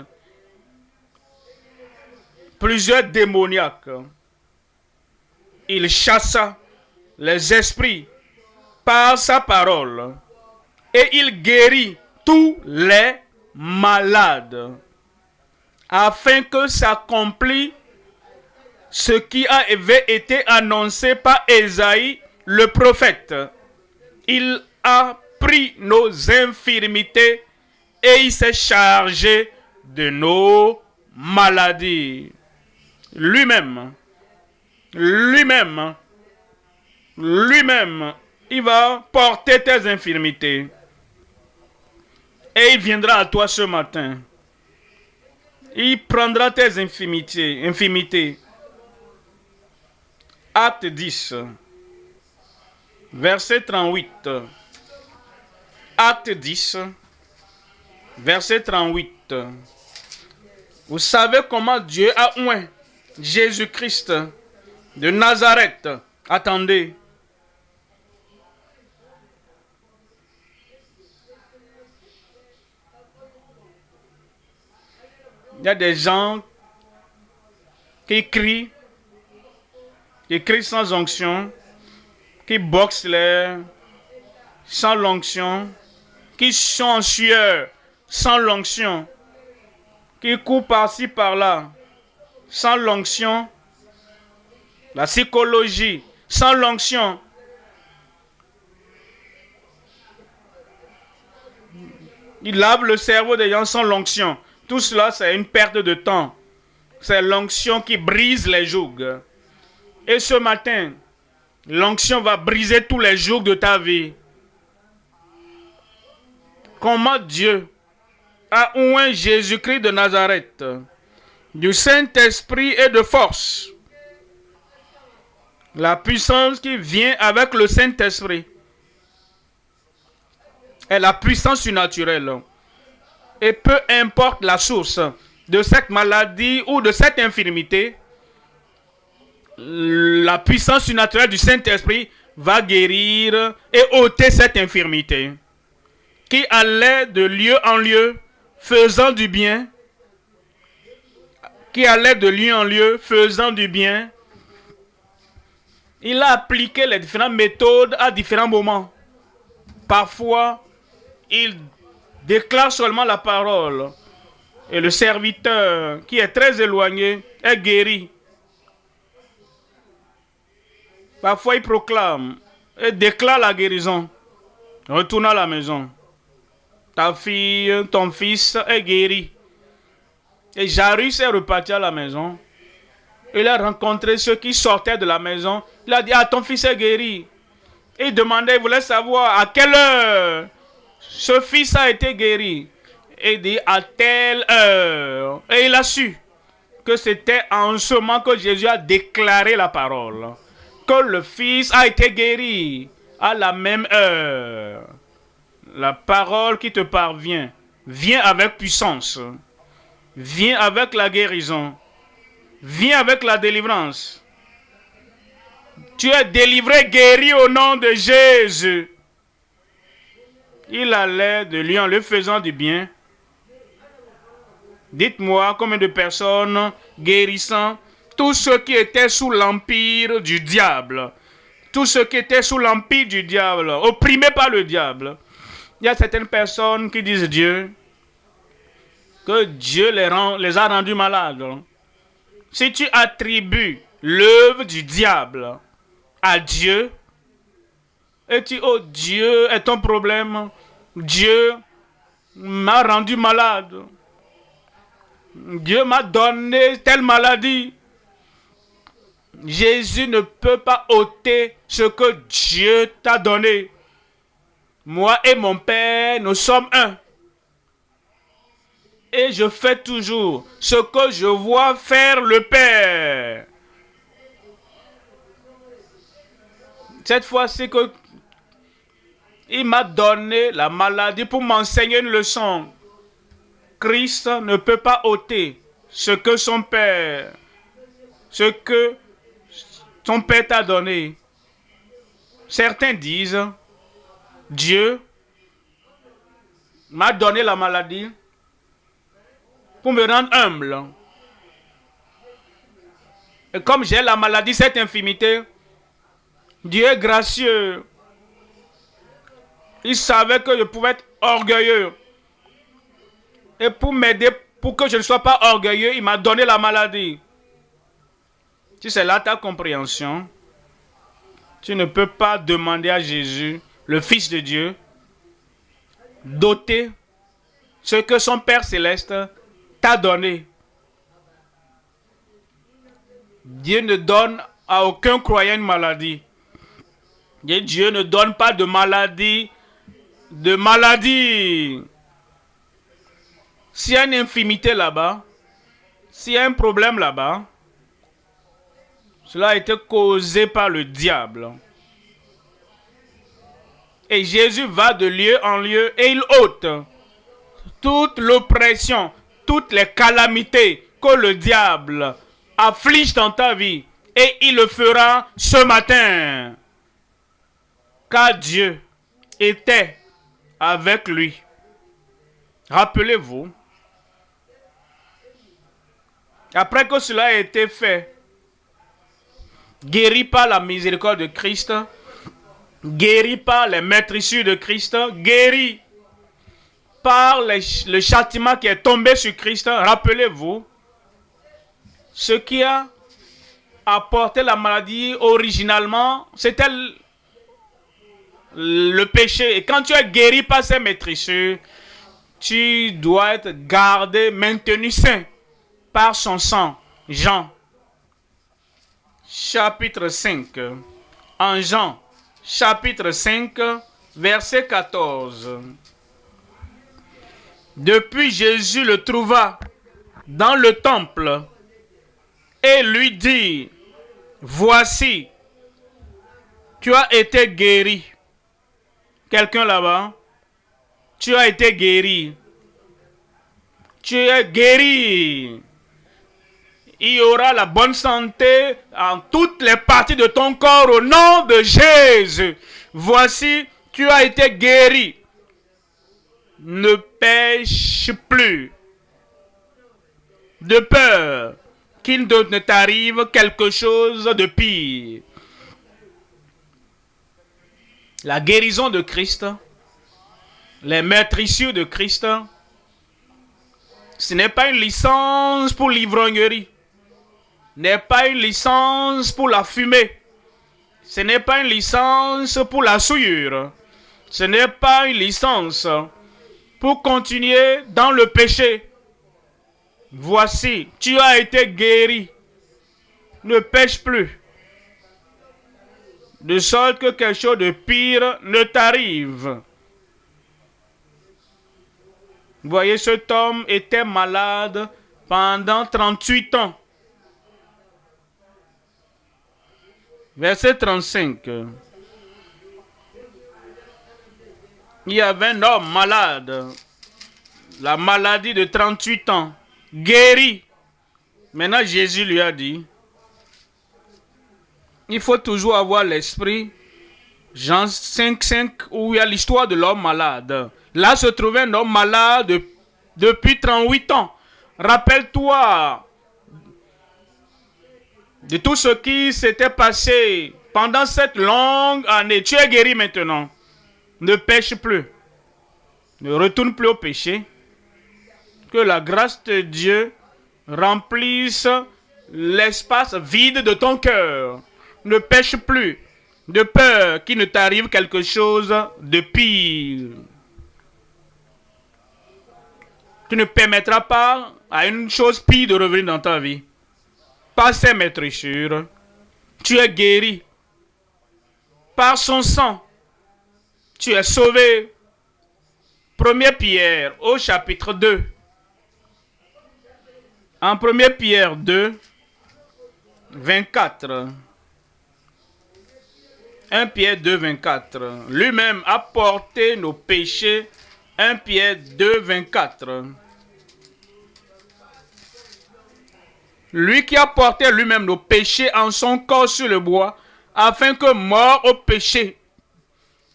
Speaker 1: Il chassa les esprits par sa parole et il guérit tous les malades afin que s'accomplisse ce qui avait été annoncé par Ésaïe le prophète. Il a pris nos infirmités et il s'est chargé de nos maladies. Lui-même, il va porter tes infirmités. Et il viendra à toi ce matin. Il prendra tes infimités. Acte 10, verset 38. Acte 10, verset 38. Vous savez comment Dieu a oint Jésus-Christ de Nazareth. Attendez. Il y a des gens qui crient sans onction, qui boxent l'air sans l'onction, qui sont en sueur sans l'onction, qui courent par-ci par-là sans l'onction, la psychologie sans l'onction. Il lave le cerveau des gens sans l'onction. Tout cela, c'est une perte de temps. C'est l'onction qui brise les jougs. Et ce matin, l'onction va briser tous les jougs de ta vie. Comment Dieu a oint Jésus-Christ de Nazareth, du Saint-Esprit et de force. La puissance qui vient avec le Saint-Esprit est la puissance surnaturelle. Et peu importe la source de cette maladie ou de cette infirmité, la puissance surnaturelle du Saint-Esprit va guérir et ôter cette infirmité qui allait de lieu en lieu faisant du bien, Il a appliqué les différentes méthodes à différents moments. Parfois, il déclare seulement la parole et le serviteur qui est très éloigné est guéri. Parfois, il proclame et déclare la guérison. Retourne à la maison. Ta fille, ton fils est guéri. Et Jairus est reparti à la maison. Il a rencontré ceux qui sortaient de la maison. Il a dit, ah, ton fils est guéri. Et il demandait, il voulait savoir à quelle heure ce fils a été guéri. Et il dit, à telle heure. Et il a su que c'était en ce moment que Jésus a déclaré la parole. Que le fils a été guéri à la même heure. La parole qui te parvient vient avec puissance. Vient avec la guérison. Vient avec la délivrance. Tu es délivré, guéri au nom de Jésus. Il allait de lui en lui faisant du bien. Dites-moi combien de personnes guérissant tous ceux qui étaient sous l'empire du diable. Tous ceux qui étaient sous l'empire du diable, opprimés par le diable. Il y a certaines personnes qui disent Dieu, que Dieu les a rendus malades. Si tu attribues l'œuvre du diable à Dieu, et tu dis, oh Dieu est ton problème, Dieu m'a rendu malade, Dieu m'a donné telle maladie. Jésus ne peut pas ôter ce que Dieu t'a donné. Moi et mon Père, nous sommes un. Et je fais toujours ce que je vois faire le Père. Cette fois-ci que il m'a donné la maladie pour m'enseigner une leçon. Christ ne peut pas ôter ce que son Père t'a donné. Certains disent, Dieu m'a donné la maladie pour me rendre humble. Et comme j'ai la maladie, cette infirmité, Dieu est gracieux. Il savait que je pouvais être orgueilleux. Et pour m'aider, pour que je ne sois pas orgueilleux, il m'a donné la maladie. Si c'est là ta compréhension, tu ne peux pas demander à Jésus, le Fils de Dieu, d'ôter ce que son Père Céleste t'a donné. Dieu ne donne à aucun croyant une maladie. Et Dieu ne donne pas de maladie. S'il y a une infirmité là-bas, S'il y a un problème là-bas, cela a été causé par le diable. Et Jésus va de lieu en lieu et il ôte toute l'oppression, toutes les calamités que le diable afflige dans ta vie. Et il le fera ce matin. Car Dieu était avec lui. Rappelez-vous, après que cela a été fait, guéri par la miséricorde de Christ, guéri par les maîtrisures de Christ, guéri par le châtiment qui est tombé sur Christ, rappelez-vous, ce qui a apporté la maladie originalement, c'était le péché. Et quand tu es guéri par ces maîtrisures, tu dois être gardé, maintenu saint par son sang. Jean, chapitre 5. En Jean, chapitre 5, verset 14. Depuis, Jésus le trouva dans le temple et lui dit, voici, tu as été guéri. Quelqu'un là-bas, tu as été guéri. Tu es guéri. Il y aura la bonne santé en toutes les parties de ton corps au nom de Jésus. Voici, tu as été guéri. Ne pêche plus, de peur qu'il ne t'arrive quelque chose de pire. La guérison de Christ, les maîtrisures de Christ, ce n'est pas une licence pour l'ivrognerie, n'est pas une licence pour la fumée, ce n'est pas une licence pour la souillure, ce n'est pas une licence pour continuer dans le péché. Voici, tu as été guéri. Ne pêche plus. De sorte que quelque chose de pire ne t'arrive. Vous voyez, cet homme était malade pendant 38 ans. Verset 35. Il y avait un homme malade, la maladie de 38 ans, guéri. Maintenant, Jésus lui a dit, il faut toujours avoir l'esprit. Jean 5,5, où il y a l'histoire de l'homme malade. Là se trouvait un homme malade depuis 38 ans. Rappelle-toi de tout ce qui s'était passé pendant cette longue année. Tu es guéri maintenant. Ne pêche plus. Ne retourne plus au péché. Que la grâce de Dieu remplisse l'espace vide de ton cœur. Ne pêche plus. De peur qu'il ne t'arrive quelque chose de pire. Tu ne permettras pas à une chose pire de revenir dans ta vie. Par ses maîtrisures, tu es guéri. Par son sang, tu es sauvé. 1 Pierre au chapitre 2. En 1 Pierre 2, 24. 1 Pierre 2, 24. Lui-même a porté nos péchés. 1 Pierre 2, 24. Lui qui a porté lui-même nos péchés en son corps sur le bois, afin que, mort au péché,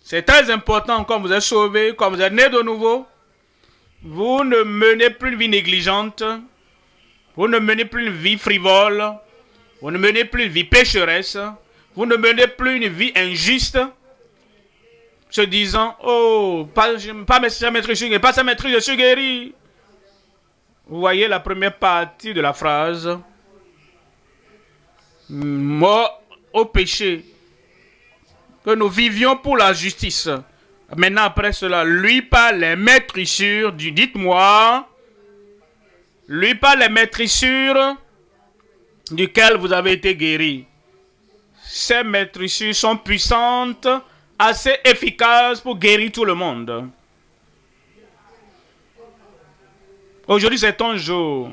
Speaker 1: c'est très important quand vous êtes sauvé, quand vous êtes né de nouveau, vous ne menez plus une vie négligente, vous ne menez plus une vie frivole, vous ne menez plus une vie pécheresse, vous ne menez plus une vie injuste, se disant, oh, pas sa maîtrise, pas sa maîtrise, je suis guéri. Vous voyez la première partie de la phrase. Mort au péché. Que nous vivions pour la justice. Maintenant, après cela, lui par les maîtrisures, dites-moi, lui par les maîtrisures duquel vous avez été guéri. Ces maîtrisures sont puissantes, assez efficaces pour guérir tout le monde. Aujourd'hui, c'est ton jour.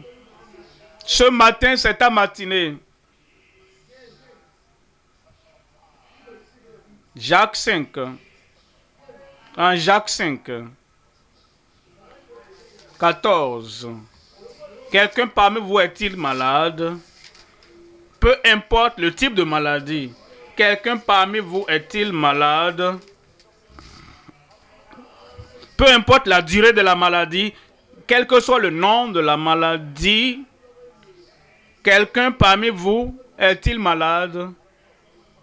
Speaker 1: Ce matin, c'est ta matinée. Jacques 5. En Jacques 5. 14. Quelqu'un parmi vous est-il malade? Peu importe le type de maladie. Quelqu'un parmi vous est-il malade? Peu importe la durée de la maladie, quel que soit le nom de la maladie, quelqu'un parmi vous est-il malade?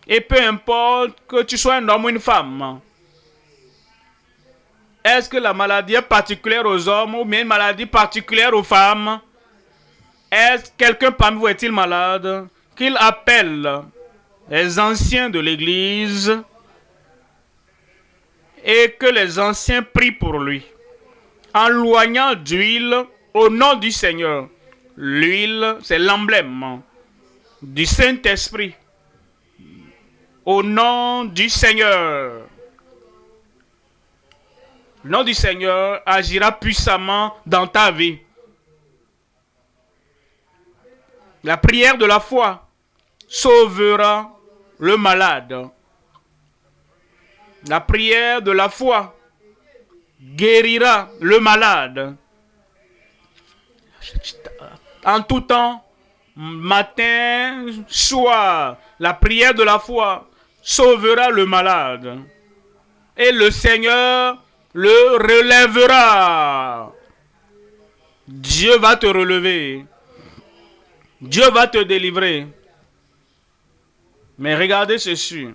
Speaker 1: Et peu importe que tu sois un homme ou une femme. Est-ce que la maladie est particulière aux hommes ou bien une maladie particulière aux femmes? Est-ce que quelqu'un parmi vous est-il malade? Qu'il appelle les anciens de l'église et que les anciens prient pour lui, en loignant d'huile au nom du Seigneur. L'huile, c'est l'emblème du Saint-Esprit. Au nom du Seigneur. Le nom du Seigneur agira puissamment dans ta vie. La prière de la foi sauvera le malade. La prière de la foi guérira le malade. En tout temps, matin, soir, la prière de la foi sauvera le malade. Et le Seigneur le relèvera. Dieu va te relever. Dieu va te délivrer. Mais regardez ceci.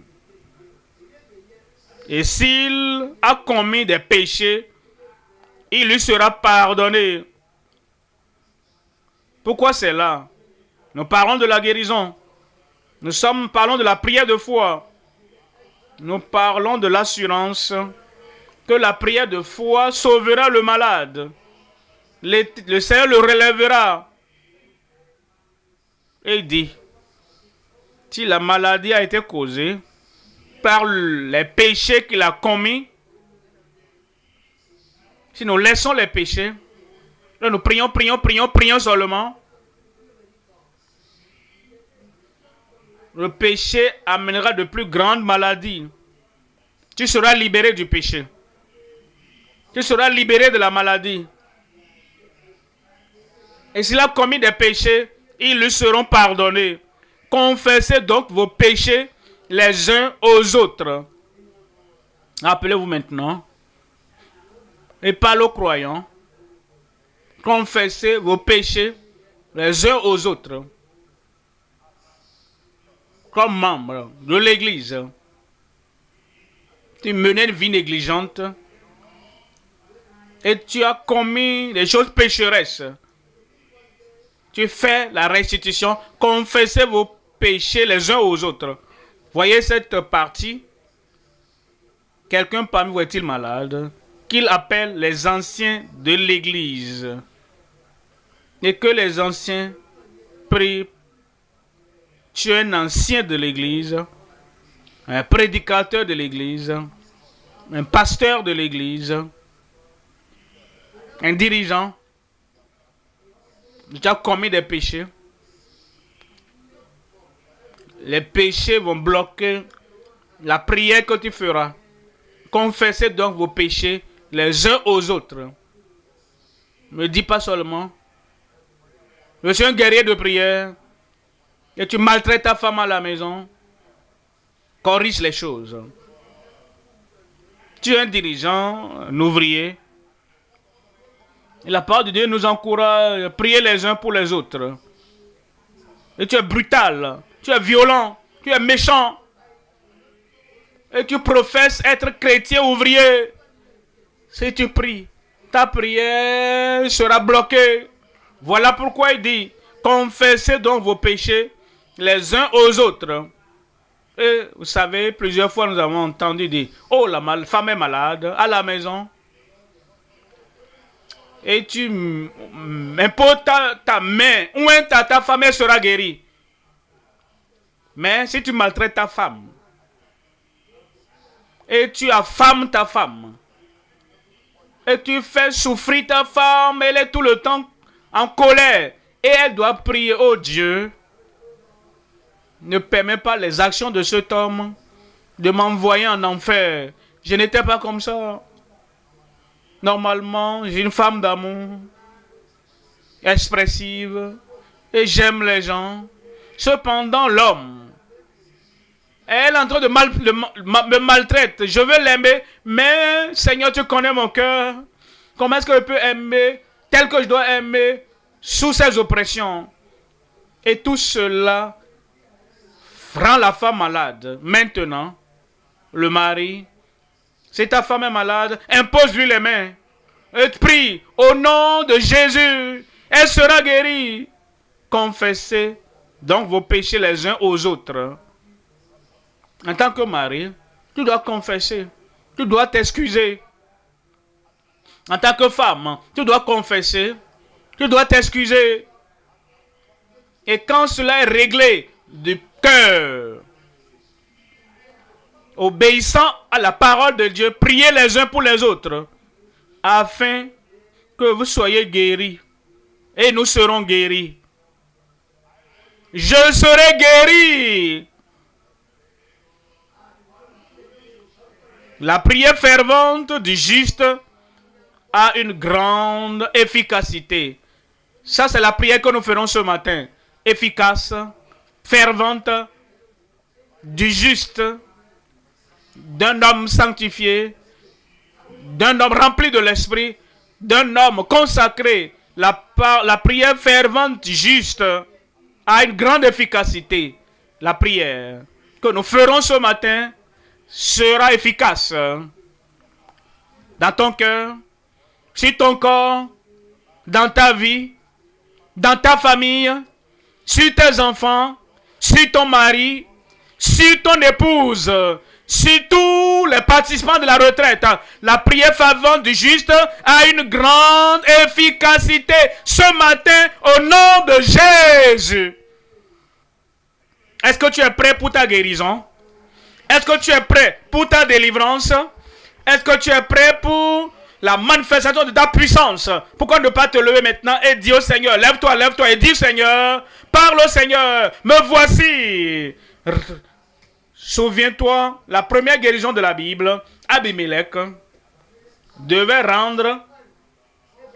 Speaker 1: Et s'il a commis des péchés, il lui sera pardonné. Pourquoi c'est là? Nous parlons de la guérison. Nous parlons de la prière de foi. Nous parlons de l'assurance que la prière de foi sauvera le malade. Le Seigneur le relèvera. Et il dit, si la maladie a été causée par les péchés qu'il a commis, si nous laissons les péchés, là nous prions seulement, le péché amènera de plus grandes maladies. Tu seras libéré du péché. Tu seras libéré de la maladie. Et s'il a commis des péchés, ils lui seront pardonnés. Confessez donc vos péchés les uns aux autres. Rappelez-vous maintenant. Et parlez aux croyants. Confessez vos péchés les uns aux autres. Comme membre de l'église. Tu menais une vie négligente. Et tu as commis des choses pécheresses. Tu fais la restitution. Confessez vos péchés les uns aux autres. Voyez cette partie. Quelqu'un parmi vous est-il malade? Qu'il appelle les anciens de l'église. Et que les anciens prient. Tu es un ancien de l'église. Un prédicateur de l'église. Un pasteur de l'église. Un dirigeant. Tu as commis des péchés. Les péchés vont bloquer la prière que tu feras. Confessez donc vos péchés les uns aux autres. Ne dis pas seulement, je suis un guerrier de prière et tu maltraites ta femme à la maison. Corrige les choses. Tu es un dirigeant, un ouvrier. Et la parole de Dieu nous encourage à prier les uns pour les autres. Et tu es brutal, tu es violent, tu es méchant. Et tu professes être chrétien ouvrier. Si tu pries, ta prière sera bloquée. Voilà pourquoi il dit, confessez donc vos péchés les uns aux autres. Et vous savez, plusieurs fois nous avons entendu dire, oh la femme est malade à la maison. Et tu imposes ta main, ou ta femme elle sera guérie. Mais si tu maltraites ta femme, et tu affames ta femme, et tu fais souffrir ta femme, elle est tout le temps en colère, Et elle doit prier, oh Dieu, ne permets pas les actions de cet homme de m'envoyer en enfer. Je n'étais pas comme ça. Normalement, j'ai une femme d'amour, expressive, et j'aime les gens. Cependant, l'homme, elle est en train de me maltraiter. Je veux l'aimer, mais Seigneur, tu connais mon cœur. Comment est-ce que je peux aimer tel que je dois aimer sous ces oppressions? Et tout cela rend la femme malade. Maintenant, le mari, si ta femme est malade, impose-lui les mains. Et prie au nom de Jésus. Elle sera guérie. Confessez donc vos péchés les uns aux autres. En tant que mari, tu dois confesser. Tu dois t'excuser. En tant que femme, tu dois confesser. Tu dois t'excuser. Et quand cela est réglé du cœur, obéissant à la parole de Dieu, priez les uns pour les autres, afin que vous soyez guéris. Et nous serons guéris. Je serai guéri. La prière fervente du juste a une grande efficacité. Ça, c'est la prière que nous ferons ce matin. Efficace, fervente, du juste, d'un homme sanctifié, d'un homme rempli de l'esprit, d'un homme consacré. La prière fervente, juste, a une grande efficacité. La prière que nous ferons ce matin sera efficace dans ton cœur, sur ton corps, dans ta vie, dans ta famille, sur tes enfants, sur ton mari, sur ton épouse, sur tous les participants de la retraite. La prière fervente du juste a une grande efficacité ce matin au nom de Jésus. Est-ce que tu es prêt pour ta guérison? Est-ce que tu es prêt pour ta délivrance? Est-ce que tu es prêt pour la manifestation de ta puissance? Pourquoi ne pas te lever maintenant et dire au Seigneur, lève-toi, lève-toi et dis Seigneur, parle au Seigneur, me voici. Souviens-toi, la première guérison de la Bible, Abimelech devait rendre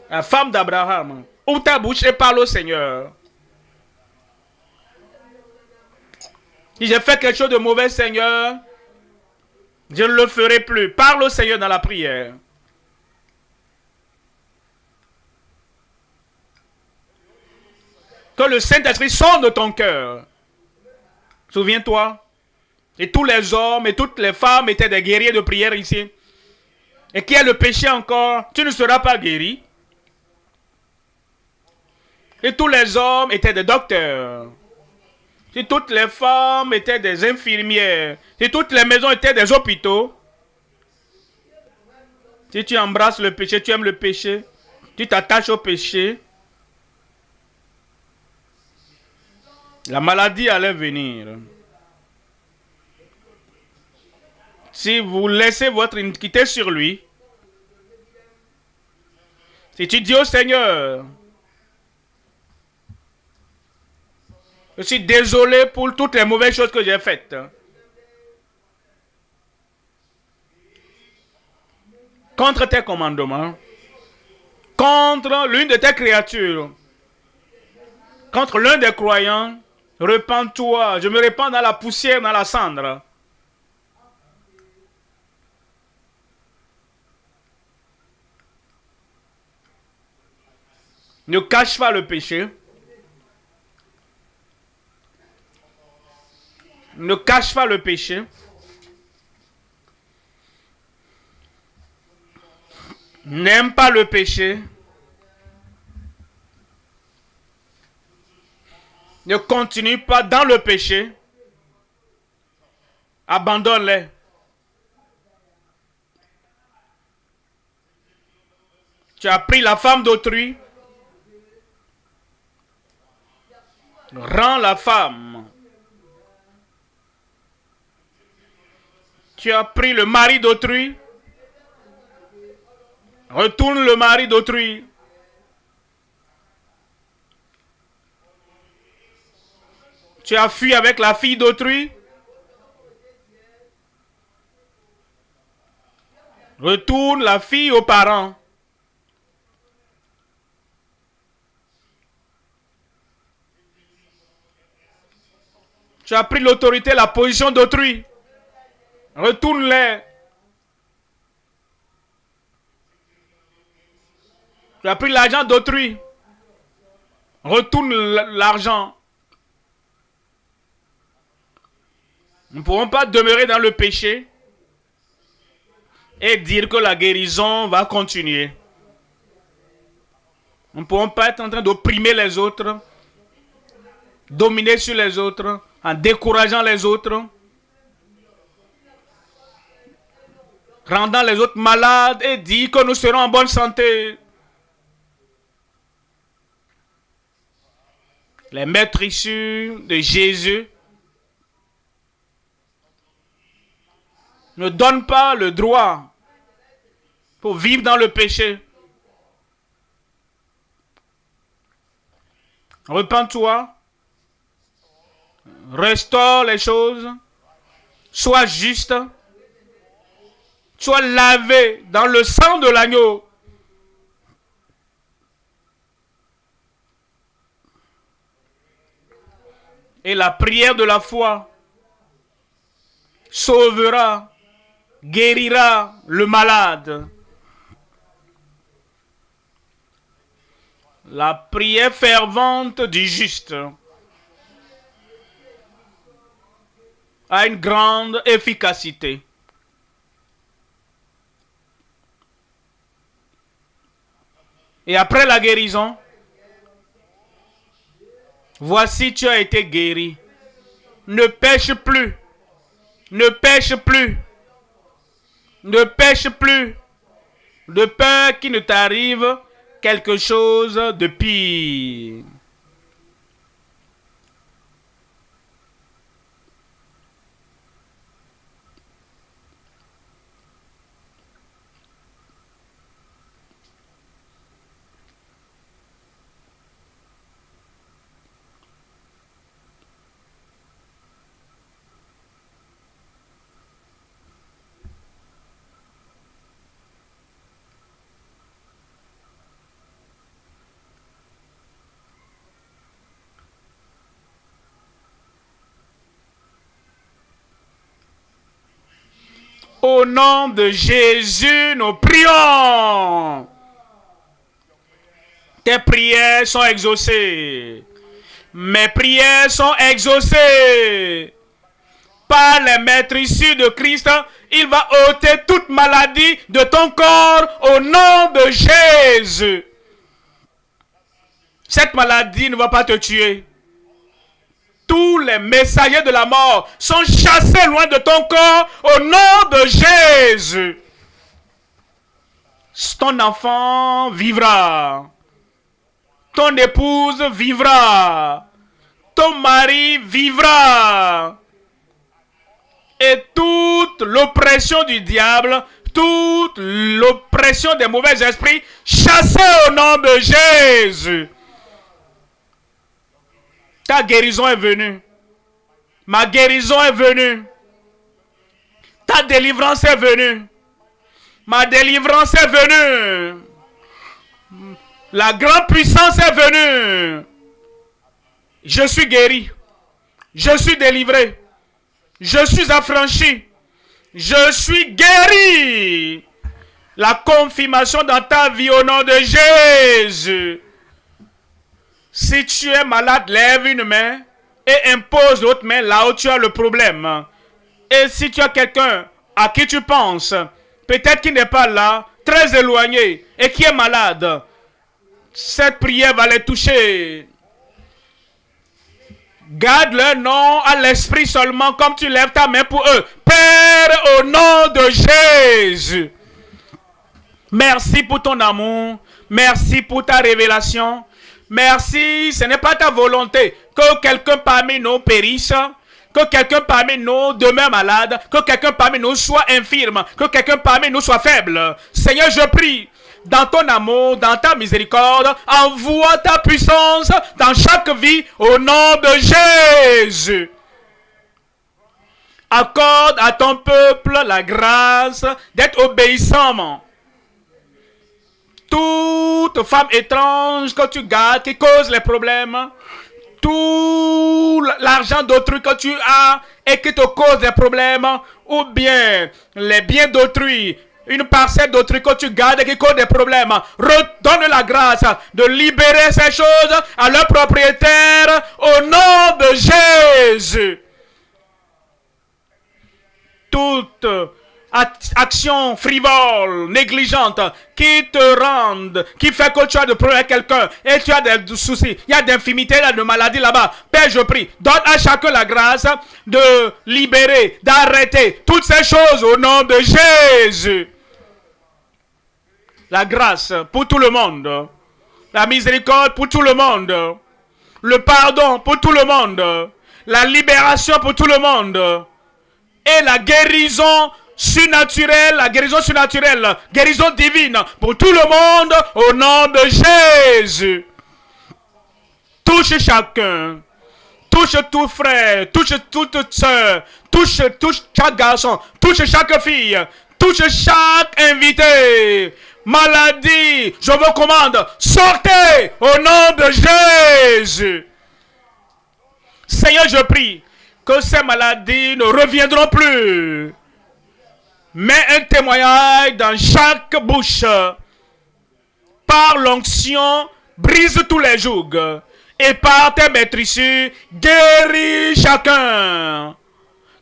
Speaker 1: la femme d'Abraham. Ouvre ta bouche et parle au Seigneur. Si j'ai fait quelque chose de mauvais, Seigneur, je ne le ferai plus. Parle au Seigneur dans la prière. Que le Saint-Esprit sonde ton cœur. Souviens-toi. Et tous les hommes et toutes les femmes étaient des guerriers de prière ici. Et qui a le péché encore, tu ne seras pas guéri. Et tous les hommes étaient des docteurs. Si toutes les femmes étaient des infirmières, si toutes les maisons étaient des hôpitaux, si tu embrasses le péché, tu aimes le péché, tu t'attaches au péché, la maladie allait venir. Si vous laissez votre iniquité sur lui, si tu dis au Seigneur, je suis désolé pour toutes les mauvaises choses que j'ai faites. Contre tes commandements, contre l'une de tes créatures, contre l'un des croyants, repens-toi. Je me répands dans la poussière, dans la cendre. Ne cache pas le péché. Ne cache pas le péché. N'aime pas le péché. Ne continue pas dans le péché. Abandonne-les. Tu as pris la femme d'autrui. Rends la femme. Tu as pris le mari d'autrui. Retourne le mari d'autrui. Tu as fui avec la fille d'autrui. Retourne la fille aux parents. Tu as pris l'autorité, la position d'autrui. Retourne-les. Tu as pris l'argent d'autrui. Retourne l'argent. Nous ne pourrons pas demeurer dans le péché et dire que la guérison va continuer. Nous ne pourrons pas être en train d'opprimer les autres, dominer sur les autres, en décourageant les autres, rendant les autres malades et dire que nous serons en bonne santé. Les maîtres issus de Jésus ne donnent pas le droit pour vivre dans le péché. Repens-toi, restaure les choses, sois juste, sois lavé dans le sang de l'agneau. Et la prière de la foi sauvera, guérira le malade. La prière fervente du juste a une grande efficacité. Et après la guérison, voici, tu as été guéri. Ne pêche plus. Ne pêche plus. Ne pêche plus. De peur qu'il ne t'arrive quelque chose de pire. Au nom de Jésus, nous prions. Tes prières sont exaucées. Mes prières sont exaucées. Par les maîtres issus de Christ, il va ôter toute maladie de ton corps au nom de Jésus. Cette maladie ne va pas te tuer. Tous les messagers de la mort sont chassés loin de ton corps au nom de Jésus. Ton enfant vivra. Ton épouse vivra. Ton mari vivra. Et toute l'oppression du diable, toute l'oppression des mauvais esprits, chassée au nom de Jésus. Ta guérison est venue. Ma guérison est venue. Ta délivrance est venue. Ma délivrance est venue. La grande puissance est venue. Je suis guéri. Je suis délivré. Je suis affranchi. Je suis guéri. La confirmation dans ta vie au nom de Jésus. Si tu es malade, lève une main et impose l'autre main là où tu as le problème. Et si tu as quelqu'un à qui tu penses, peut-être qu'il n'est pas là, très éloigné, et qui est malade, cette prière va les toucher. Garde leur nom à l'esprit seulement comme tu lèves ta main pour eux. Père, au nom de Jésus, merci pour ton amour, merci pour ta révélation. Merci, ce n'est pas ta volonté que quelqu'un parmi nous périsse, que quelqu'un parmi nous demeure malade, que quelqu'un parmi nous soit infirme, que quelqu'un parmi nous soit faible. Seigneur, je prie, dans ton amour, dans ta miséricorde. Envoie ta puissance dans chaque vie au nom de Jésus. Accorde à ton peuple la grâce d'être obéissant. Toute femme étrange que tu gardes, qui cause les problèmes, tout l'argent d'autrui que tu as et qui te cause des problèmes, ou bien les biens d'autrui, une parcelle d'autrui que tu gardes et qui cause des problèmes, redonne la grâce de libérer ces choses à leur propriétaire au nom de Jésus. Toute action frivole, négligente, qui te rende, qui fait que tu as des problèmes avec quelqu'un et tu as des soucis, il y a d'infimité, il y a de maladies là-bas. Père, je prie, donne à chacun la grâce de libérer, d'arrêter toutes ces choses au nom de Jésus. La grâce pour tout le monde, la miséricorde pour tout le monde, le pardon pour tout le monde, la libération pour tout le monde et la guérison surnaturelle, guérison divine pour tout le monde au nom de Jésus. Touche chacun, touche tout frère, touche toute soeur, touche chaque garçon, touche chaque fille, touche chaque invité. Maladie, je vous commande, sortez au nom de Jésus. Seigneur, je prie que ces maladies ne reviendront plus. Mets un témoignage dans chaque bouche. Par l'onction, brise tous les jougs. Et par tes maîtrisures, guéris chacun.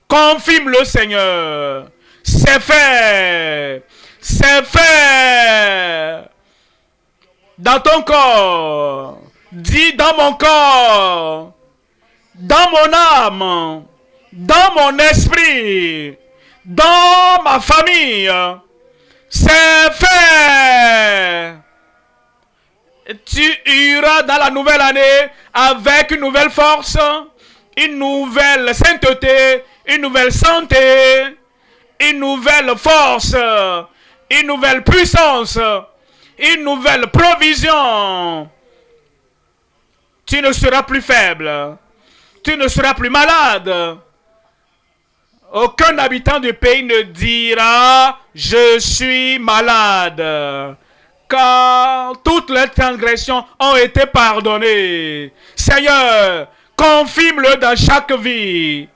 Speaker 1: Confirme-le, Seigneur. C'est fait. C'est fait. Dans ton corps. Dis dans mon corps. Dans mon âme. Dans mon esprit. Dans ma famille, c'est fait. Tu iras dans la nouvelle année avec une nouvelle force, une nouvelle sainteté, une nouvelle santé, une nouvelle force, une nouvelle puissance, une nouvelle provision. Tu ne seras plus faible, tu ne seras plus malade. Aucun habitant du pays ne dira « Je suis malade » car toutes les transgressions ont été pardonnées. Seigneur, confirme-le dans chaque vie.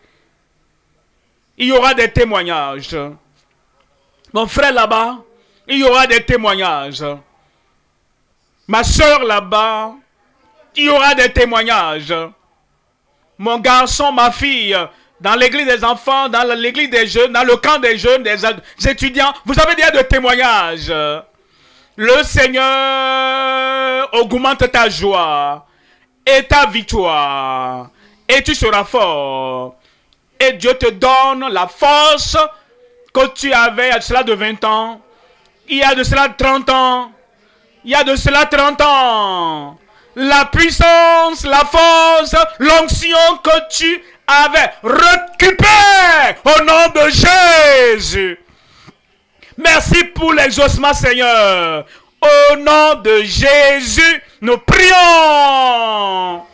Speaker 1: Il y aura des témoignages. Mon frère là-bas, il y aura des témoignages. Ma soeur là-bas, il y aura des témoignages. Mon garçon, ma fille, dans l'église des enfants, dans l'église des jeunes, dans le camp des jeunes, des étudiants, vous avez déjà des témoignages. Le Seigneur augmente ta joie et ta victoire. Et tu seras fort. Et Dieu te donne la force que tu avais il y a de cela de 20 ans. Il y a de cela 30 ans. Il y a de cela 30 ans. La puissance, la force, l'onction que tu avais récupérée au nom de Jésus. Merci pour l'exaucement, Seigneur. Au nom de Jésus, nous prions.